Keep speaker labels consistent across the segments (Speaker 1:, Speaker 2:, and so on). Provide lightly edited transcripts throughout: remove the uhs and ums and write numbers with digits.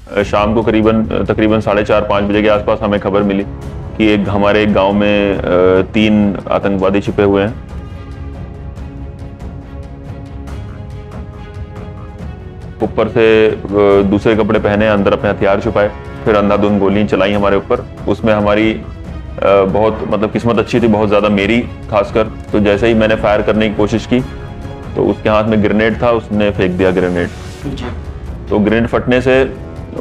Speaker 1: शाम को तकरीबन 4:30-5 बजे के आसपास हमें खबर मिली कि हमारे एक गांव में 3 आतंकवादी छिपे हुए हैं। ऊपर से दूसरे कपड़े पहने, अंदर अपने हथियार छुपाए, फिर अंधाधुंध गोलियां चलाई हमारे ऊपर। उसमें हमारी बहुत मतलब किस्मत अच्छी थी, बहुत ज़्यादा मेरी खासकर। तो जैसे ही मैंने फायर करने की कोशिश की तो उसके हाथ में ग्रेनेड था, उसने फेंक दिया ग्रेनेड। तो ग्रेनेड फटने से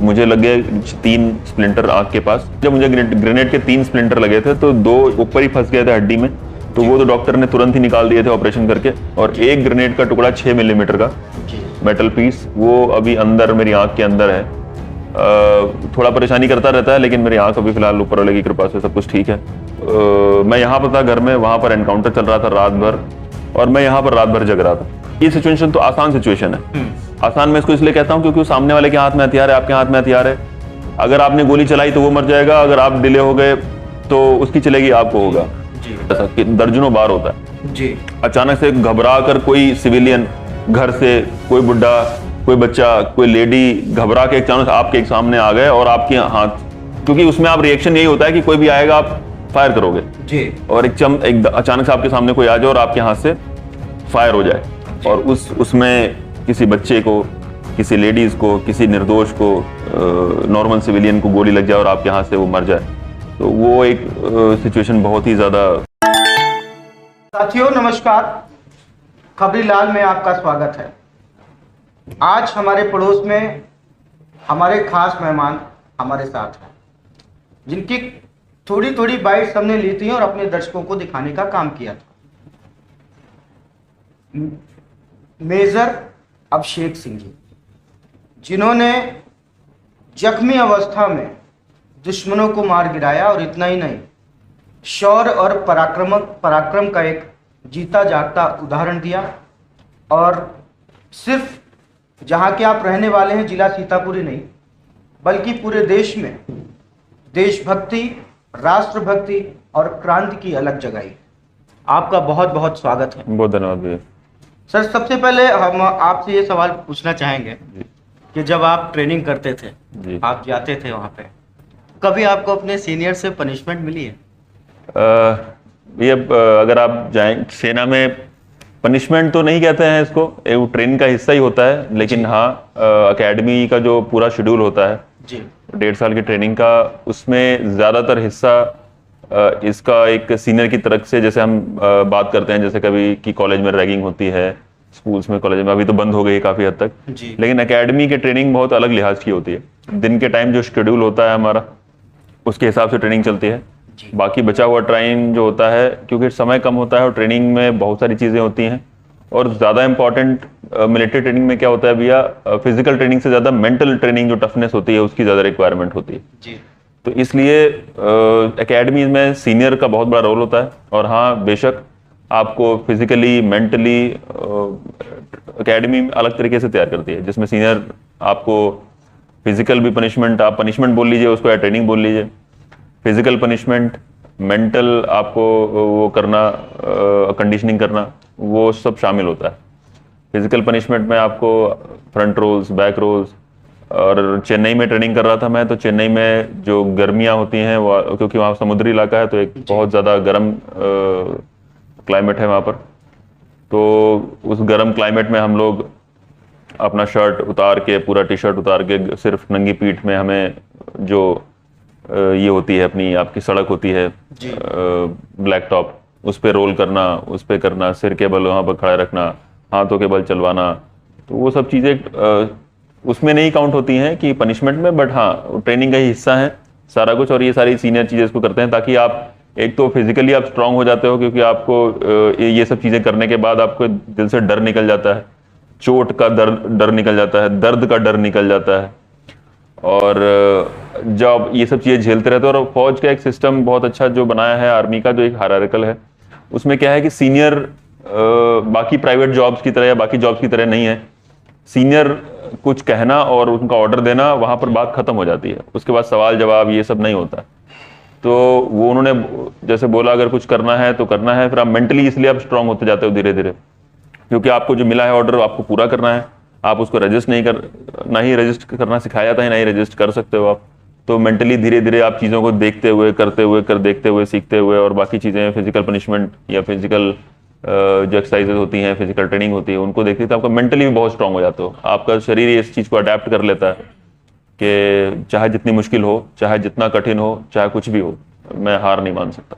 Speaker 1: मुझे लगे 3 स्प्लिंटर आँख के पास। जब मुझे ग्रेनेड के 3 स्प्लिंटर लगे थे तो 2 ऊपर ही फंस गए थे हड्डी में, तो वो तो डॉक्टर ने तुरंत ही निकाल दिए थे ऑपरेशन करके। और एक ग्रेनेड का टुकड़ा 6 मिलीमीटर का मेटल पीस, वो अभी अंदर मेरी आँख के अंदर है। थोड़ा परेशानी करता रहता है, लेकिन मेरी आँख अभी फिलहाल ऊपर वाले की कृपा से सब कुछ ठीक है। मैं यहाँ पर था घर में, वहाँ पर एनकाउंटर चल रहा था रात भर, और मैं यहाँ पर रात भर जग रहा था। ये सिचुएशन तो आसान सिचुएशन है। आसान मैं इसको इसलिए कहता हूँ क्योंकि सामने वाले के हाथ में हथियार है, आपके हाथ में हथियार है। अगर आपने गोली चलाई तो वो मर जाएगा, अगर आप डिले हो गए तो उसकी चलेगी, आपको होगा। ऐसा दर्जनों बार होता है जी। अचानक से घबरा कर कोई सिविलियन घर से, कोई बुढ़ा, कोई बच्चा, कोई लेडी घबरा के अचानक आपके सामने आ गए और आपके हाथ, क्योंकि उसमें आप रिएक्शन यही होता है कि कोई भी आएगा आप फायर करोगे जी, और एक अचानक से आपके सामने कोई आ जाए और आपके हाथ से फायर हो जाए, और उसमें किसी बच्चे को, किसी लेडीज को, किसी निर्दोष को, नॉर्मल सिविलियन को गोली लग जाए और आपके हाथ से वो मर जाए, तो वो एक सिचुएशन बहुत ही ज्यादा।
Speaker 2: साथियों नमस्कार, खबरीलाल में आपका स्वागत है। आज हमारे पड़ोस में हमारे खास मेहमान हमारे साथ हैं, जिनकी थोड़ी थोड़ी बाइट्स हमने ली थी और अपने दर्शकों को दिखाने का काम किया था। मेजर अभिषेक सिंह जी, जिन्होंने जख्मी अवस्था में दुश्मनों को मार गिराया, और इतना ही नहीं, शौर्य और पराक्रम का एक जीता जागता उदाहरण दिया। और सिर्फ जहाँ के आप रहने वाले हैं जिला सीतापुर ही नहीं, बल्कि पूरे देश में देशभक्ति, राष्ट्रभक्ति और क्रांति की अलग जगाई। आपका बहुत बहुत स्वागत है।
Speaker 1: बहुत धन्यवाद भैया।
Speaker 2: सर, सबसे पहले हम आपसे ये सवाल पूछना चाहेंगे कि जब आप ट्रेनिंग करते थे, आप जाते थे वहाँ पे, कभी आपको अपने सीनियर से पनिशमेंट मिली है?
Speaker 1: ये अगर आप जाएं सेना में, पनिशमेंट तो नहीं कहते हैं इसको, एक ट्रेनिंग का हिस्सा ही होता है, लेकिन हाँ एकेडमी का जो पूरा शेड्यूल होता है जी, 1.5 साल की ट्रेनिंग का, उसमें ज़्यादातर हिस्सा इसका एक सीनियर की तरफ से, जैसे हम बात करते हैं जैसे कभी कि कॉलेज में रैगिंग होती है, स्कूल्स में, कॉलेज में, अभी तो बंद हो गई काफ़ी हद तक, लेकिन एकेडमी की ट्रेनिंग बहुत अलग लिहाज की होती है। दिन के टाइम जो शेड्यूल होता है हमारा, उसके हिसाब से ट्रेनिंग चलती है। बाकी बचा हुआ टाइम जो होता है, क्योंकि समय कम होता है और ट्रेनिंग में बहुत सारी चीज़ें होती हैं, और ज़्यादा इंपॉर्टेंट मिलिट्री ट्रेनिंग में क्या होता है भैया, फिजिकल ट्रेनिंग से ज़्यादा मेंटल ट्रेनिंग, जो टफनेस होती है, उसकी ज़्यादा रिक्वायरमेंट होती है जी। तो इसलिए एकेडमी में सीनियर का बहुत बड़ा रोल होता है। और हाँ, बेशक आपको फिजिकली, मेंटली एकेडमी अलग तरीके से तैयार करती है, जिसमें सीनियर आपको फिजिकल भी पनिशमेंट, आप पनिशमेंट बोल लीजिए उसको या ट्रेनिंग बोल लीजिए, फिजिकल पनिशमेंट, मेंटल आपको वो करना, कंडीशनिंग करना, वो सब शामिल होता है। फिजिकल पनिशमेंट में आपको फ्रंट रोल्स, बैक रोल्स, और चेन्नई में ट्रेनिंग कर रहा था मैं, तो चेन्नई में जो गर्मियाँ होती हैं, वो क्योंकि वहाँ समुद्री इलाका है, तो एक बहुत ज़्यादा गर्म क्लाइमेट है वहाँ पर। तो उस गर्म क्लाइमेट में हम लोग अपना शर्ट उतार के, पूरा टी शर्ट उतार के, सिर्फ नंगी पीठ में हमें जो ये होती है अपनी, आपकी सड़क होती है ब्लैक टॉप, उस पर रोल करना, उस पर करना, सिर के बल वहाँ पर खड़ा रखना, हाथों के बल चलवाना, तो वो सब चीज़ें उसमें नहीं काउंट होती हैं कि पनिशमेंट में, बट हाँ ट्रेनिंग का ही हिस्सा है सारा कुछ। और ये सारी सीनियर चीज़ें इसको करते हैं ताकि आप एक तो फिजिकली आप स्ट्रांग हो जाते हो, क्योंकि आपको ये सब चीज़ें करने के बाद आपको दिल से डर निकल जाता है, चोट का डर निकल जाता है, दर्द का डर निकल जाता है, और जब ये सब चीज़ें झेलते रहते हो। और फौज का एक सिस्टम बहुत अच्छा जो बनाया है आर्मी का, जो एक हायरार्किकल है, उसमें क्या है कि सीनियर बाकी प्राइवेट जॉब्स की तरह या बाकी जॉब्स की तरह नहीं है। सीनियर कुछ कहना और उनका ऑर्डर देना, वहाँ पर बात खत्म हो जाती है, उसके बाद सवाल जवाब ये सब नहीं होता। तो वो उन्होंने जैसे बोला अगर कुछ करना है तो करना है, फिर आप मेंटली इसलिए आप स्ट्रांग होते जाते हो धीरे धीरे, क्योंकि आपको जो मिला है ऑर्डर आपको पूरा करना है। आप उसको रजिस्ट नहीं कर, ना ही रजिस्ट करना सिखाया जाता है, ना ही रजिस्ट कर सकते हो आप। तो मेंटली धीरे धीरे आप चीज़ों को देखते हुए, करते हुए, देखते हुए, सीखते हुए, और बाकी चीज़ें फिजिकल पनिशमेंट या फिजिकल जो एक्सरसाइजेज होती हैं, फिजिकल ट्रेनिंग होती है, उनको देखते तो आपका मेंटली भी बहुत स्ट्रांग हो जाते हो। आपका शरीर इस चीज़ को अडेप्ट कर लेता है कि चाहे जितनी मुश्किल हो, चाहे जितना कठिन हो, चाहे कुछ भी हो, मैं हार नहीं मान सकता।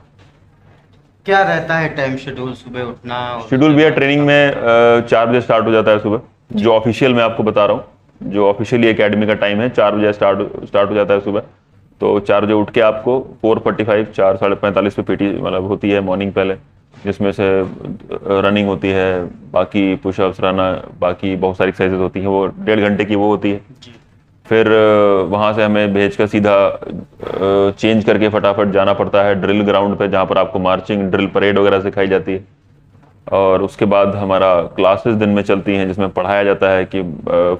Speaker 2: क्या रहता है टाइम शेड्यूल, सुबह उठना और
Speaker 1: शेड्यूल भी है ट्रेनिंग में 4 बजे स्टार्ट हो जाता है सुबह, जो ऑफिशियल मैं आपको बता रहा हूँ, जो ऑफिशियली एकेडमी का टाइम है 4 बजे स्टार्ट हो जाता है सुबह। तो 4 बजे उठ के आपको 4:45, 4:45 पे पीटी मतलब होती है मॉर्निंग पहले, जिसमें से रनिंग होती है, बाकी पुशअप्स, रहना, बाकी बहुत सारी एक्सरसाइजेज होती हैं, वो 1.5 घंटे की वो होती है।
Speaker 2: जी।
Speaker 1: फिर वहाँ से हमें भेज कर सीधा चेंज करके फटाफट जाना पड़ता है ड्रिल ग्राउंड पे, जहाँ पर आपको मार्चिंग ड्रिल परेड वगैरह सिखाई जाती है। और उसके बाद हमारा क्लासेस दिन में चलती हैं, जिसमें पढ़ाया जाता है कि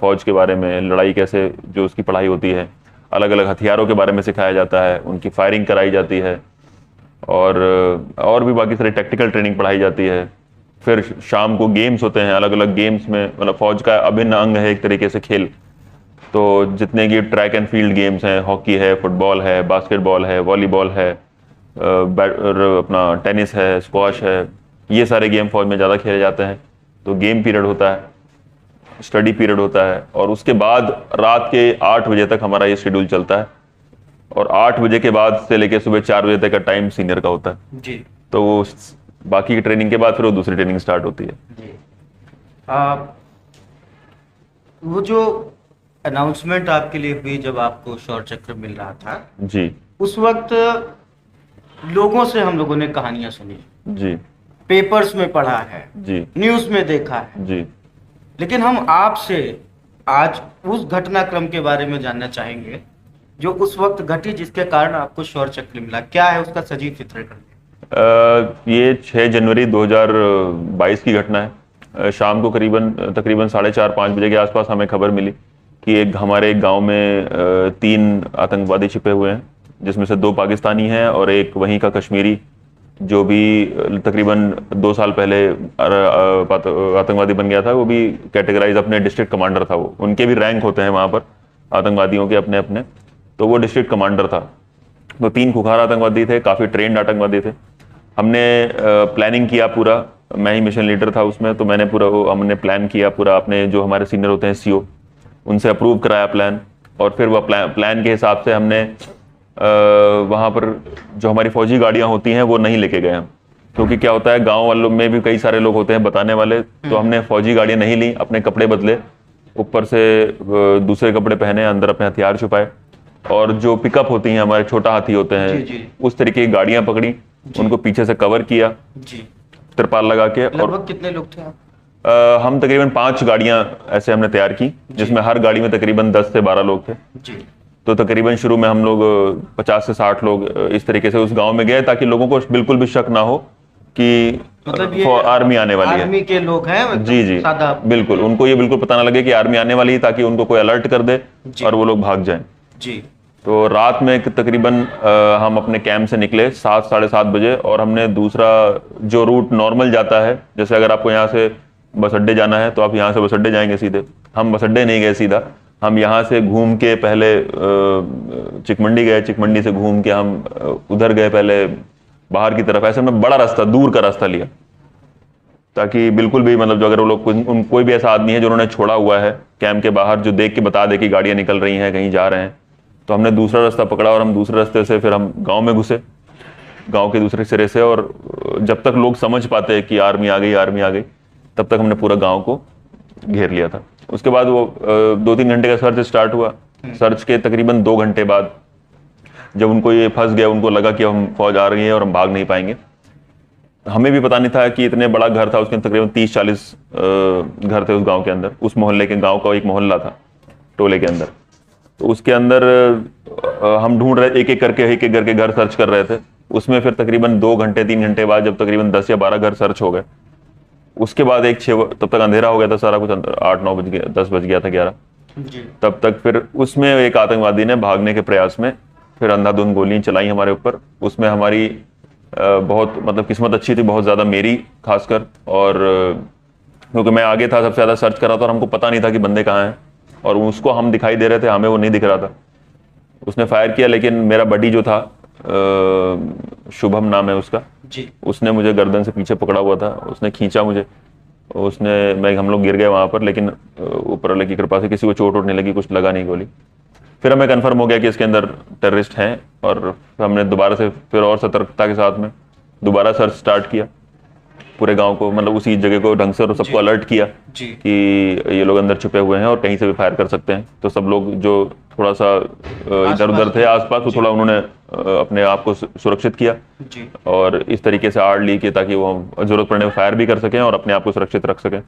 Speaker 1: फौज के बारे में, लड़ाई कैसे, जो उसकी पढ़ाई होती है, अलग अलग हथियारों के बारे में सिखाया जाता है, उनकी फायरिंग कराई जाती है, और भी बाकी सारी टेक्निकल ट्रेनिंग पढ़ाई जाती है। फिर शाम को गेम्स होते हैं, अलग अलग गेम्स में, मतलब फौज का अभिन्न अंग है एक तरीके से खेल। तो जितने की ट्रैक एंड फील्ड गेम्स हैं, हॉकी है, फुटबॉल है, बास्केटबॉल है, वॉलीबॉल है, अपना टेनिस है, स्क्वॉश है, ये सारे गेम फौज में ज़्यादा खेले जाते हैं। तो गेम पीरियड होता है, स्टडी पीरियड होता है, और उसके बाद रात के 8 बजे तक हमारा ये शेड्यूल चलता है। और 8 बजे के बाद से लेकर सुबह 4 बजे तक का टाइम सीनियर का होता है।
Speaker 2: जी।
Speaker 1: तो वो बाकी की ट्रेनिंग के बाद फिर वो दूसरी ट्रेनिंग स्टार्ट होती है।
Speaker 2: जी। वो जो अनाउंसमेंट आपके लिए हुई जब आपको शौर्य चक्र मिल रहा था,
Speaker 1: जी
Speaker 2: उस वक्त लोगों से हम लोगों ने कहानियां सुनी,
Speaker 1: जी
Speaker 2: पेपर्स में पढ़ा है,
Speaker 1: जी
Speaker 2: न्यूज़ में देखा है,
Speaker 1: जी
Speaker 2: लेकिन हम आपसे आज उस घटनाक्रम के बारे में जानना चाहेंगे जो उस वक्त घटी, जिसके कारण आपको शौर्य चक्र मिला। क्या है उसका सजीव चित्रण करें।
Speaker 1: ये 6 जनवरी 2022 की घटना है। शाम को तकरीबन 4:30-5 बजे के आसपास हमें खबर मिली कि हमारे गांव में 3 आतंकवादी छिपे हुए हैं, जिसमें से 2 पाकिस्तानी हैं और एक वहीं का कश्मीरी, जो भी तकरीबन 2 साल पहले आतंकवादी बन गया था। वो भी कैटेगराइज अपने डिस्ट्रिक्ट कमांडर था, वो उनके भी रैंक होते हैं वहाँ पर आतंकवादियों के अपने अपने, तो वो डिस्ट्रिक्ट कमांडर था। तो 3 खुखार आतंकवादी थे, काफ़ी ट्रेंड आतंकवादी थे। हमने प्लानिंग किया पूरा, मैं ही मिशन लीडर था उसमें, तो हमने प्लान किया पूरा, अपने जो हमारे सीनियर होते हैं सीओ, उनसे अप्रूव कराया प्लान। और फिर वह प्लान के हिसाब से हमने वहाँ पर जो हमारी फौजी गाड़ियाँ होती हैं वो नहीं लेके गए हम, क्योंकि क्या होता है गांव वालों में भी कई सारे लोग होते हैं बताने वाले। तो हमने फौजी गाड़ियाँ नहीं ली, अपने कपड़े बदले, ऊपर से दूसरे कपड़े पहने, अंदर अपने हथियार छुपाए, और जो पिकअप होती हैं, हमारे छोटा हाथी होते हैं,
Speaker 2: जी, जी।
Speaker 1: उस तरीके की गाड़ियाँ पकड़ी, उनको पीछे से कवर किया
Speaker 2: जी।
Speaker 1: तिरपाल लगा के। और
Speaker 2: लगभग कितने लोग थे आप।
Speaker 1: हम तकरीबन 5 गाड़ियां ऐसे हमने तैयार की, जिसमें हर गाड़ी में तकरीबन 10 से 12 लोग थे।
Speaker 2: जी।
Speaker 1: तो तकरीबन शुरू में हम लोग 50 से 60 लोग इस तरीके से उस गांव में गए, ताकि लोगों को बिल्कुल भी शक ना हो कि
Speaker 2: मतलब ये
Speaker 1: आर्मी आने वाली है।
Speaker 2: आर्मी के लोग हैं, मतलब
Speaker 1: जी जी
Speaker 2: सादा।
Speaker 1: बिल्कुल, उनको ये बिल्कुल पता ना लगे कि आर्मी आने वाली है, ताकि उनको कोई अलर्ट कर दे और वो लोग भाग जाएं।
Speaker 2: जी।
Speaker 1: तो रात में तकरीबन हम अपने कैंप से निकले 7, 7:30 बजे, और हमने दूसरा जो रूट नॉर्मल जाता है, जैसे अगर आपको यहाँ से बस अड्डे जाना है तो आप यहाँ से बस अड्डे जाएंगे सीधे, हम बस अड्डे नहीं गए सीधा, हम यहाँ से घूम के पहले चिकमंडी गए, चिकमंडी से घूम के हम उधर गए पहले बाहर की तरफ। ऐसे हमने बड़ा रास्ता, दूर का रास्ता लिया, ताकि बिल्कुल भी मतलब जो अगर वो लोग कोई भी ऐसा आदमी है जो उन्होंने छोड़ा हुआ है कैंप के बाहर, जो देख के बता दे कि गाड़ियाँ निकल रही हैं, कहीं जा रहे हैं, तो हमने दूसरा रास्ता पकड़ा और हम दूसरे रास्ते से फिर हम गांव में घुसे, गांव के दूसरे सिरे से। और जब तक लोग समझ पाते हैं कि आर्मी आ गई, आर्मी आ गई, तब तक हमने पूरा गांव को घेर लिया था। उसके बाद वो 2-3 घंटे का सर्च स्टार्ट हुआ। सर्च के तकरीबन 2 घंटे बाद जब उनको ये फंस गया, उनको लगा कि हम फौज आ रही है और हम भाग नहीं पाएंगे। हमें भी पता नहीं था कि इतने बड़ा घर था, उसके तकरीबन 30-40 घर थे उस गाँव के अंदर। उस मोहल्ले के, गाँव का एक मोहल्ला था टोले के अंदर, तो उसके अंदर हम ढूंढ रहे, एक एक करके घर सर्च कर रहे थे। उसमें फिर तकरीबन 2 घंटे 3 घंटे बाद जब तकरीबन 10 या 12 घर सर्च हो गए, उसके बाद तब तक अंधेरा हो गया था सारा कुछ, 8-9 बज गया, 10 बज गया था, 11। तब तक फिर उसमें एक आतंकवादी ने भागने के प्रयास में फिर अंधाधुंध गोलियां चलाई हमारे ऊपर। उसमें हमारी बहुत मतलब किस्मत अच्छी थी, बहुत ज़्यादा मेरी खासकर, और क्योंकि मैं आगे था, सबसे ज़्यादा सर्च कर रहा था और हमको पता नहीं था कि बंदे कहाँ हैं, और उसको हम दिखाई दे रहे थे, हमें वो नहीं दिख रहा था। उसने फायर किया, लेकिन मेरा बडी जो था, शुभम नाम है उसका
Speaker 2: जी
Speaker 1: उसने मुझे गर्दन से पीछे पकड़ा हुआ था, उसने खींचा मुझे, हम लोग गिर गए वहाँ पर, लेकिन ऊपर वाले की कृपा से किसी को चोट वोट नहीं लगी, कुछ लगा नहीं गोली। फिर हमें कंफर्म हो गया कि इसके अंदर टेररिस्ट हैं, और हमने दोबारा से फिर और सतर्कता के साथ में दोबारा सर्च स्टार्ट किया पूरे गांव को, मतलब उसी जगह को ढंग से, और सबको अलर्ट किया
Speaker 2: जी
Speaker 1: कि ये लोग अंदर छुपे हुए हैं और कहीं से भी फायर कर सकते हैं। तो सब लोग जो थोड़ा सा इधर उधर थे आसपास, वो थोड़ा उन्होंने अपने आप को सुरक्षित किया
Speaker 2: जी
Speaker 1: और इस तरीके से आड़ ली कि ताकि वो जरूरत पड़ने पर फायर भी कर सकें और अपने आप को सुरक्षित रख सकें।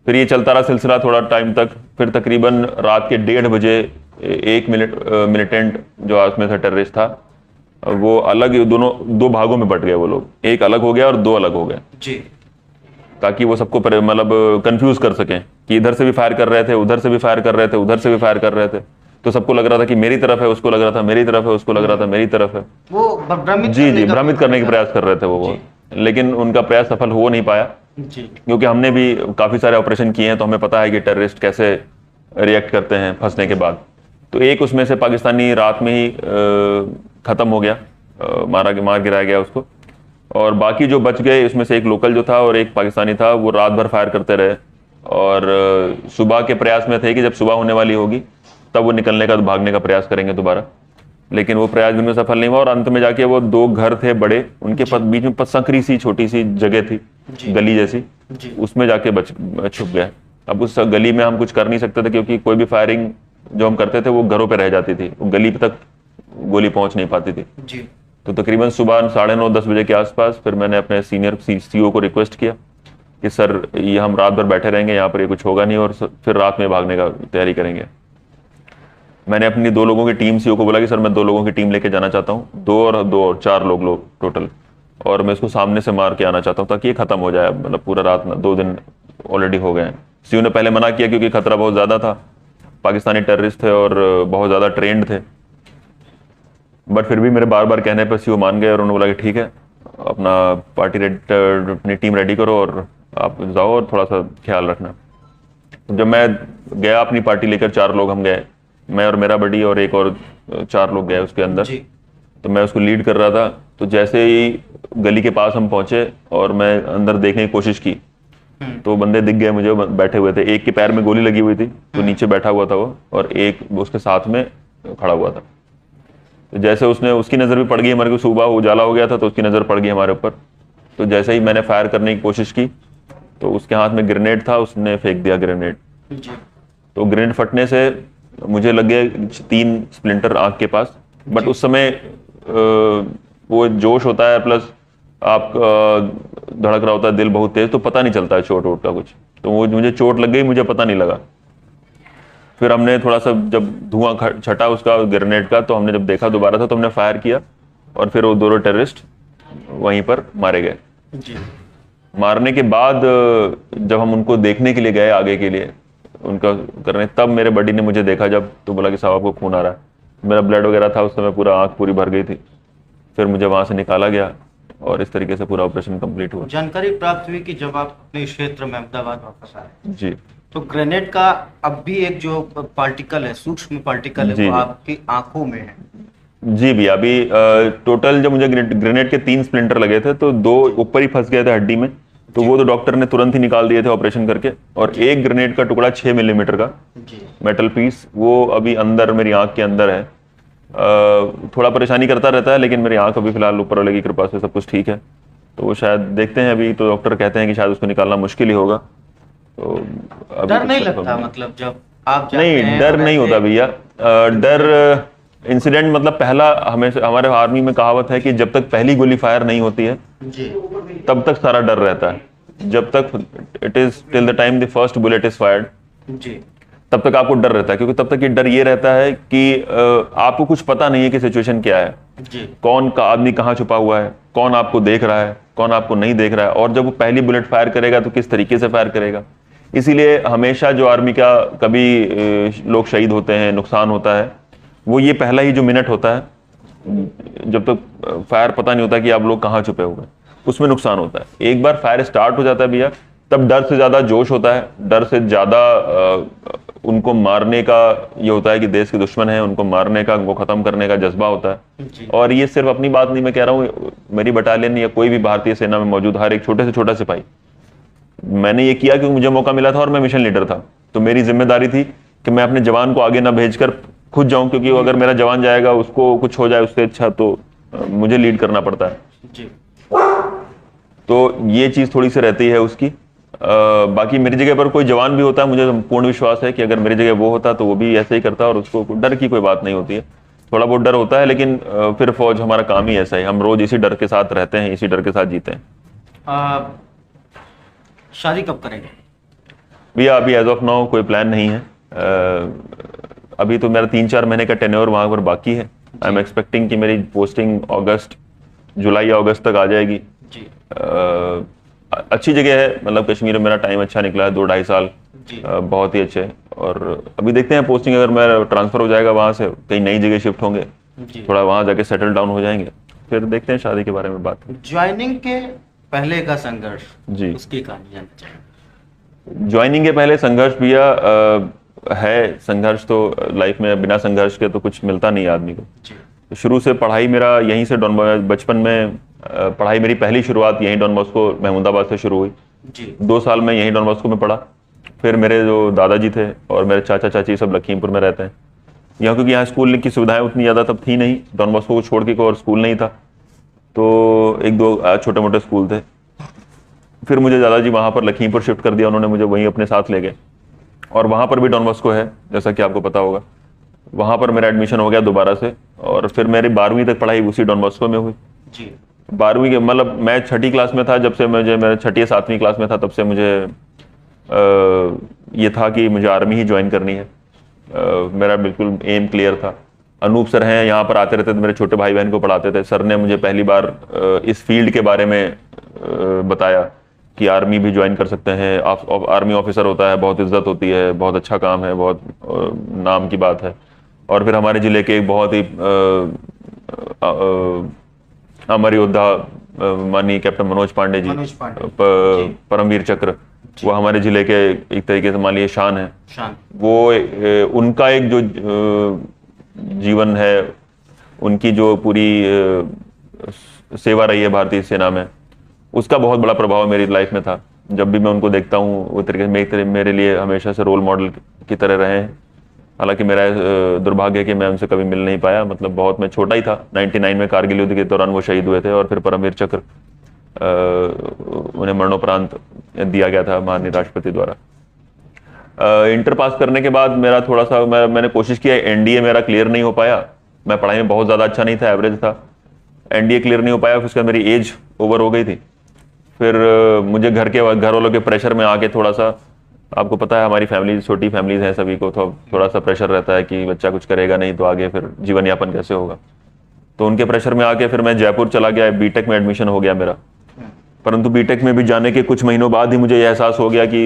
Speaker 1: फिर ये चलता रहा सिलसिला थोड़ा टाइम तक। फिर तकरीबन रात के 1:30 बजे एक मिलिटेंट जो उसमें था, टेररिस्ट था, वो अलग, दोनों दो भागों में बट गए वो लोग, एक अलग हो गया और दो अलग हो गए,
Speaker 2: जी
Speaker 1: ताकि वो सबको मतलब कंफ्यूज कर सकें कि इधर से भी फायर कर रहे थे, उधर से भी फायर कर रहे थे, उधर से भी फायर कर रहे थे। तो सबको लग रहा था कि मेरी तरफ है, उसको लग रहा था मेरी तरफ है, उसको लग रहा था मेरी तरफ है।
Speaker 2: वो भ्रमित
Speaker 1: जी
Speaker 2: करने का
Speaker 1: भ्रमित करने के प्रयास कर रहे थे वो, लेकिन उनका प्रयास सफल हो नहीं पाया,
Speaker 2: जी
Speaker 1: क्योंकि हमने भी काफी सारे ऑपरेशन किए हैं, तो हमें पता है कि टेररिस्ट कैसे रिएक्ट करते हैं फंसने के बाद। तो एक उसमें से पाकिस्तानी रात में ही खत्म हो गया, मार गिराया गया उसको, और बाकी जो बच गए उसमें से एक लोकल जो था और एक पाकिस्तानी था, वो रात भर फायर करते रहे, और सुबह के प्रयास में थे कि जब सुबह होने वाली होगी तब वो निकलने का, भागने का प्रयास करेंगे दोबारा, लेकिन वो प्रयास भी उनमें सफल नहीं हुआ। और अंत में जाके वो दो घर थे बड़े, उनके बीच में संकरी सी छोटी सी जगह थी, गली जैसी, उसमें जाके छुप गए। अब उस गली में हम कुछ कर नहीं सकते थे, क्योंकि कोई भी फायरिंग जो हम करते थे वो घरों पे रह जाती थी, वो गली तक गोली पहुंच नहीं पाती थी।
Speaker 2: जी
Speaker 1: तो तकरीबन सुबह 9:30-10 बजे के आसपास फिर मैंने अपने सीनियर सीईओ को रिक्वेस्ट किया कि सर ये हम रात भर बैठे रहेंगे यहाँ पर, ये कुछ होगा नहीं, और फिर रात में भागने का तैयारी करेंगे। मैंने अपनी 2 लोगों की टीम सीईओ को बोला कि सर मैं 2 लोगों की टीम लेके जाना चाहता हूँ, 2 और 4 लोग टोटल, और मैं इसको सामने से मार के आना चाहता हूँ ताकि ये खत्म हो जाए। मतलब पूरा रात ना, 2 दिन ऑलरेडी हो गए हैं। सीईओ ने पहले मना किया क्योंकि खतरा बहुत ज़्यादा था, पाकिस्तानी टेररिस्ट थे और बहुत ज़्यादा ट्रेंड थे, बट फिर भी मेरे बार बार कहने पर सीईओ मान गए और उन्होंने बोला कि ठीक है, अपना अपनी टीम रेडी करो और आप जाओ और थोड़ा सा ख्याल रखना। जब मैं गया अपनी पार्टी लेकर, 4 लोग हम गए, मैं और मेरा बडी और एक और 4 लोग गए उसके अंदर।
Speaker 2: जी
Speaker 1: तो मैं उसको लीड कर रहा था। तो जैसे ही गली के पास हम पहुंचे और मैं अंदर देखने की कोशिश की, तो बंदे दिख गए मुझे, बैठे हुए थे। एक के पैर में गोली लगी हुई थी, तो नीचे बैठा हुआ था वो, और एक उसके साथ में खड़ा हुआ था। तो जैसे उसकी नज़र भी पड़ गई हमारे को, सुबह उजाला हो गया था तो उसकी नज़र पड़ गई हमारे ऊपर। तो जैसे ही मैंने फायर करने की कोशिश की तो उसके हाथ में ग्रेनेड था, उसने फेंक दिया ग्रेनेड।
Speaker 2: जी
Speaker 1: तो ग्रेनेड फटने से मुझे लग गए 3 स्प्लिंटर आँख के पास। बट उस समय वो जोश होता है, प्लस आप धड़क रहा होता है दिल बहुत तेज, तो पता नहीं चलता है चोट वोट का कुछ। तो वो मुझे चोट लग गई, मुझे पता नहीं लगा। फिर हमने थोड़ा सा जब धुआं छटा उसका ग्रेनेड का, तो हमने जब देखा दोबारा था तो हमने फायर किया, और फिर वो 2 टेररिस्ट वहीं पर मारे गए।
Speaker 2: जी
Speaker 1: मारने के बाद जब हम उनको देखने के लिए गए आगे के लिए उनका करने, तब मेरे बडी ने मुझे देखा जब, तो बोला कि साहब आपको खून आ रहा है। मेरा ब्लड वगैरह था उस समय, पूरा आँख पूरी भर गई थी। फिर मुझे वहाँ से निकाला गया और इस तरीके से पूरा ऑपरेशन कंप्लीट हुआ।
Speaker 2: जानकारी प्राप्त हुई कि जब आप अपने क्षेत्र में अहमदाबाद वापस आए,
Speaker 1: जी
Speaker 2: तो ग्रेनेड का अब भी एक जो पार्टिकल है, सूक्ष्म पार्टिकल है,
Speaker 1: जी,
Speaker 2: वो
Speaker 1: जी।
Speaker 2: आपकी आंखों में है।
Speaker 1: जी भैया, अभी टोटल जब मुझे ग्रेनेड के 3 स्प्लिंटर लगे थे, तो 2 ऊपर ही फंस गए थे हड्डी में, तो वो तो डॉक्टर ने तुरंत ही निकाल दिए थे ऑपरेशन करके। और एक ग्रेनेड का टुकड़ा 6 मिलीमीटर का
Speaker 2: जी
Speaker 1: मेटल पीस, वो अभी अंदर मेरी आंख के अंदर है। थोड़ा परेशानी करता रहता है, लेकिन मेरी आंख अभी फिलहाल ऊपर वाले की कृपा से सब कुछ ठीक है। तो वो शायद देखते हैं, अभी तो डॉक्टर कहते हैं कि शायद उसको निकालना मुश्किल ही होगा। तो अभी
Speaker 2: डर
Speaker 1: कुछ
Speaker 2: नहीं
Speaker 1: confirm
Speaker 2: लगता,
Speaker 1: नहीं।
Speaker 2: मतलब जब आप जाते
Speaker 1: नहीं,
Speaker 2: हैं
Speaker 1: डर
Speaker 2: और
Speaker 1: नहीं
Speaker 2: ऐसे-
Speaker 1: होता भैया। डर इंसिडेंट, मतलब पहला, हमारे आर्मी में कहावत है कि जब तक पहली गोली फायर नहीं होती है
Speaker 2: जी
Speaker 1: तब तक सारा डर रहता है। जब तक it is till the time the first bullet is fired,
Speaker 2: जी
Speaker 1: तब तक आपको डर रहता है, क्योंकि तब तक ये डर ये रहता है कि आपको कुछ पता नहीं है कि सिचुएशन क्या है,
Speaker 2: जी
Speaker 1: कौन का आदमी कहाँ छुपा हुआ है, कौन आपको देख रहा है, कौन आपको नहीं देख रहा है, और जब वो पहली बुलेट फायर करेगा तो किस तरीके से फायर करेगा। इसीलिए हमेशा जो आर्मी का कभी लोग शहीद होते हैं, नुकसान होता है, वो ये पहला ही जो मिनट होता है, जब तक फायर पता नहीं होता कि आप लोग कहाँ छुपे हुए हैं, उसमें नुकसान होता है। एक बार फायर स्टार्ट हो जाता है भैया, तब डर से ज्यादा जोश होता है, डर से ज्यादा उनको मारने का ये होता है कि देश के दुश्मन है, उनको मारने का, उनको खत्म करने का जज्बा होता है।
Speaker 2: जी।
Speaker 1: और ये सिर्फ अपनी बात नहीं मैं कह रहा हूँ, मेरी बटालियन या कोई भी भारतीय सेना में मौजूद हर एक छोटे से छोटा सिपाही, मैंने ये किया क्योंकि मुझे मौका मिला था और मैं मिशन लीडर था, तो मेरी जिम्मेदारी थी कि मैं अपने जवान को आगे ना भेजकर खुद जाऊं, क्योंकि अगर मेरा जवान जाएगा उसको कुछ हो जाए उससे अच्छा तो मुझे लीड करना पड़ता है।
Speaker 2: जी।
Speaker 1: तो ये चीज थोड़ी सी रहती है उसकी। बाकी मेरी जगह पर कोई जवान भी होता है, मुझे पूर्ण विश्वास है कि अगर मेरी जगह वो होता तो वो भी ऐसे ही करता, और उसको डर की कोई बात नहीं होती है। थोड़ा बहुत डर होता है, लेकिन फिर फौज हमारा काम ही ऐसा है, हम रोज इसी डर के साथ रहते हैं, इसी डर के साथ जीते हैं।
Speaker 2: शादी कब करेंगे?
Speaker 1: भैया अभी एज ऑफ नाउ कोई प्लान नहीं है। अभी तो मेरा 3-4 महीने का टेन्योर वहां पर बाकी है। आई एम एक्सपेक्टिंग कि मेरी पोस्टिंग जुलाई या अगस्त तक आ जाएगी।
Speaker 2: जी।
Speaker 1: अच्छी जगह है, मतलब कश्मीर में मेरा टाइम अच्छा निकला है, 2-2.5 साल
Speaker 2: जी।
Speaker 1: बहुत ही अच्छे। और अभी देखते हैं पोस्टिंग अगर मेरा ट्रांसफर हो जाएगा वहां से, कहीं नई जगह शिफ्ट होंगे,
Speaker 2: जी।
Speaker 1: थोड़ा वहां जाके सेटल डाउन हो जाएंगे, फिर देखते हैं शादी के बारे में बात।
Speaker 2: ज्वाइनिंग के पहले का संघर्ष,
Speaker 1: जी।
Speaker 2: उसकी कहानी जानना चाहेंगे।
Speaker 1: ज्वाइनिंग के पहले संघर्ष भैया है, संघर्ष तो लाइफ में बिना संघर्ष के तो कुछ मिलता नहीं आदमी को।
Speaker 2: जी।
Speaker 1: तो शुरू से पढ़ाई मेरा यहीं से बचपन में पढ़ाई मेरी पहली शुरुआत यहीं डॉन बॉस्को महमूदाबाद से शुरू हुई।
Speaker 2: जी।
Speaker 1: 2 साल मैं यहीं डॉन बॉस्को में पढ़ा। फिर मेरे जो दादाजी थे और मेरे चाचा चाची सब लखीमपुर में रहते हैं यहाँ, क्योंकि यहाँ स्कूल की सुविधाएं उतनी ज़्यादा तब थी नहीं, डॉन बॉस्को को छोड़ के कोई और स्कूल नहीं था, तो 1-2 छोटे मोटे स्कूल थे। फिर मुझे दादाजी वहाँ पर लखीमपुर शिफ्ट कर दिया, उन्होंने मुझे वहीं अपने साथ ले गए, और वहाँ पर भी डॉन बॉस्को है जैसा कि आपको पता होगा। वहाँ पर मेरा एडमिशन हो गया दोबारा से, और फिर मेरी 12वीं तक पढ़ाई उसी डॉन बॉस्को में हुई।
Speaker 2: जी।
Speaker 1: 12वीं के मतलब मैं 6ठी क्लास में था, जब से मैं 6ठी या 7वीं क्लास में था, तब से मुझे ये था कि मुझे आर्मी ही ज्वाइन करनी है। मेरा बिल्कुल एम क्लियर था। अनूप सर हैं यहाँ पर आते रहते थे, मेरे छोटे भाई बहन को पढ़ाते थे। सर ने मुझे पहली बार इस फील्ड के बारे में बताया कि आर्मी भी ज्वाइन कर सकते हैं, आर्मी ऑफिसर होता है, बहुत इज्जत होती है, बहुत अच्छा काम है, बहुत नाम की बात है। और फिर हमारे जिले के एक बहुत ही अमर योद्धा माननीय कैप्टन मनोज पांडे जी, परमवीर चक्र, वो हमारे जिले के एक तरीके से मान लीजिए शान है। वो उनका एक जो जीवन है, उनकी जो पूरी सेवा रही है भारतीय सेना में, उसका बहुत बड़ा प्रभाव मेरी लाइफ में था। जब भी मैं उनको देखता हूँ वो तरीके से मेरे लिए हमेशा से रोल मॉडल की तरह रहे हैं। हालांकि मेरा दुर्भाग्य है कि मैं उनसे कभी मिल नहीं पाया, मतलब बहुत मैं छोटा ही था। 99 में कारगिल युद्ध के दौरान वो शहीद हुए थे, और फिर परमवीर चक्र उन्हें मरणोपरांत दिया गया था माननीय राष्ट्रपति द्वारा। इंटर पास करने के बाद मेरा थोड़ा सा मैंने कोशिश किया, एनडीए मेरा क्लियर नहीं हो पाया। मैं पढ़ाई में बहुत ज़्यादा अच्छा नहीं था, एवरेज था। एनडीए क्लियर नहीं हो पाया, फिर उसके बाद मेरी एज ओवर हो गई थी। फिर मुझे घर वालों के प्रेशर में आके थोड़ा सा, आपको पता है हमारी फैमिली छोटी फैमिलीज हैं, सभी को थोड़ा सा प्रेशर रहता है कि बच्चा कुछ करेगा नहीं तो आगे फिर जीवन यापन कैसे होगा। तो उनके प्रेशर में आके फिर मैं जयपुर चला गया, बीटेक में एडमिशन हो गया मेरा। परंतु बीटेक में भी जाने के कुछ महीनों बाद ही मुझे यह एहसास हो गया कि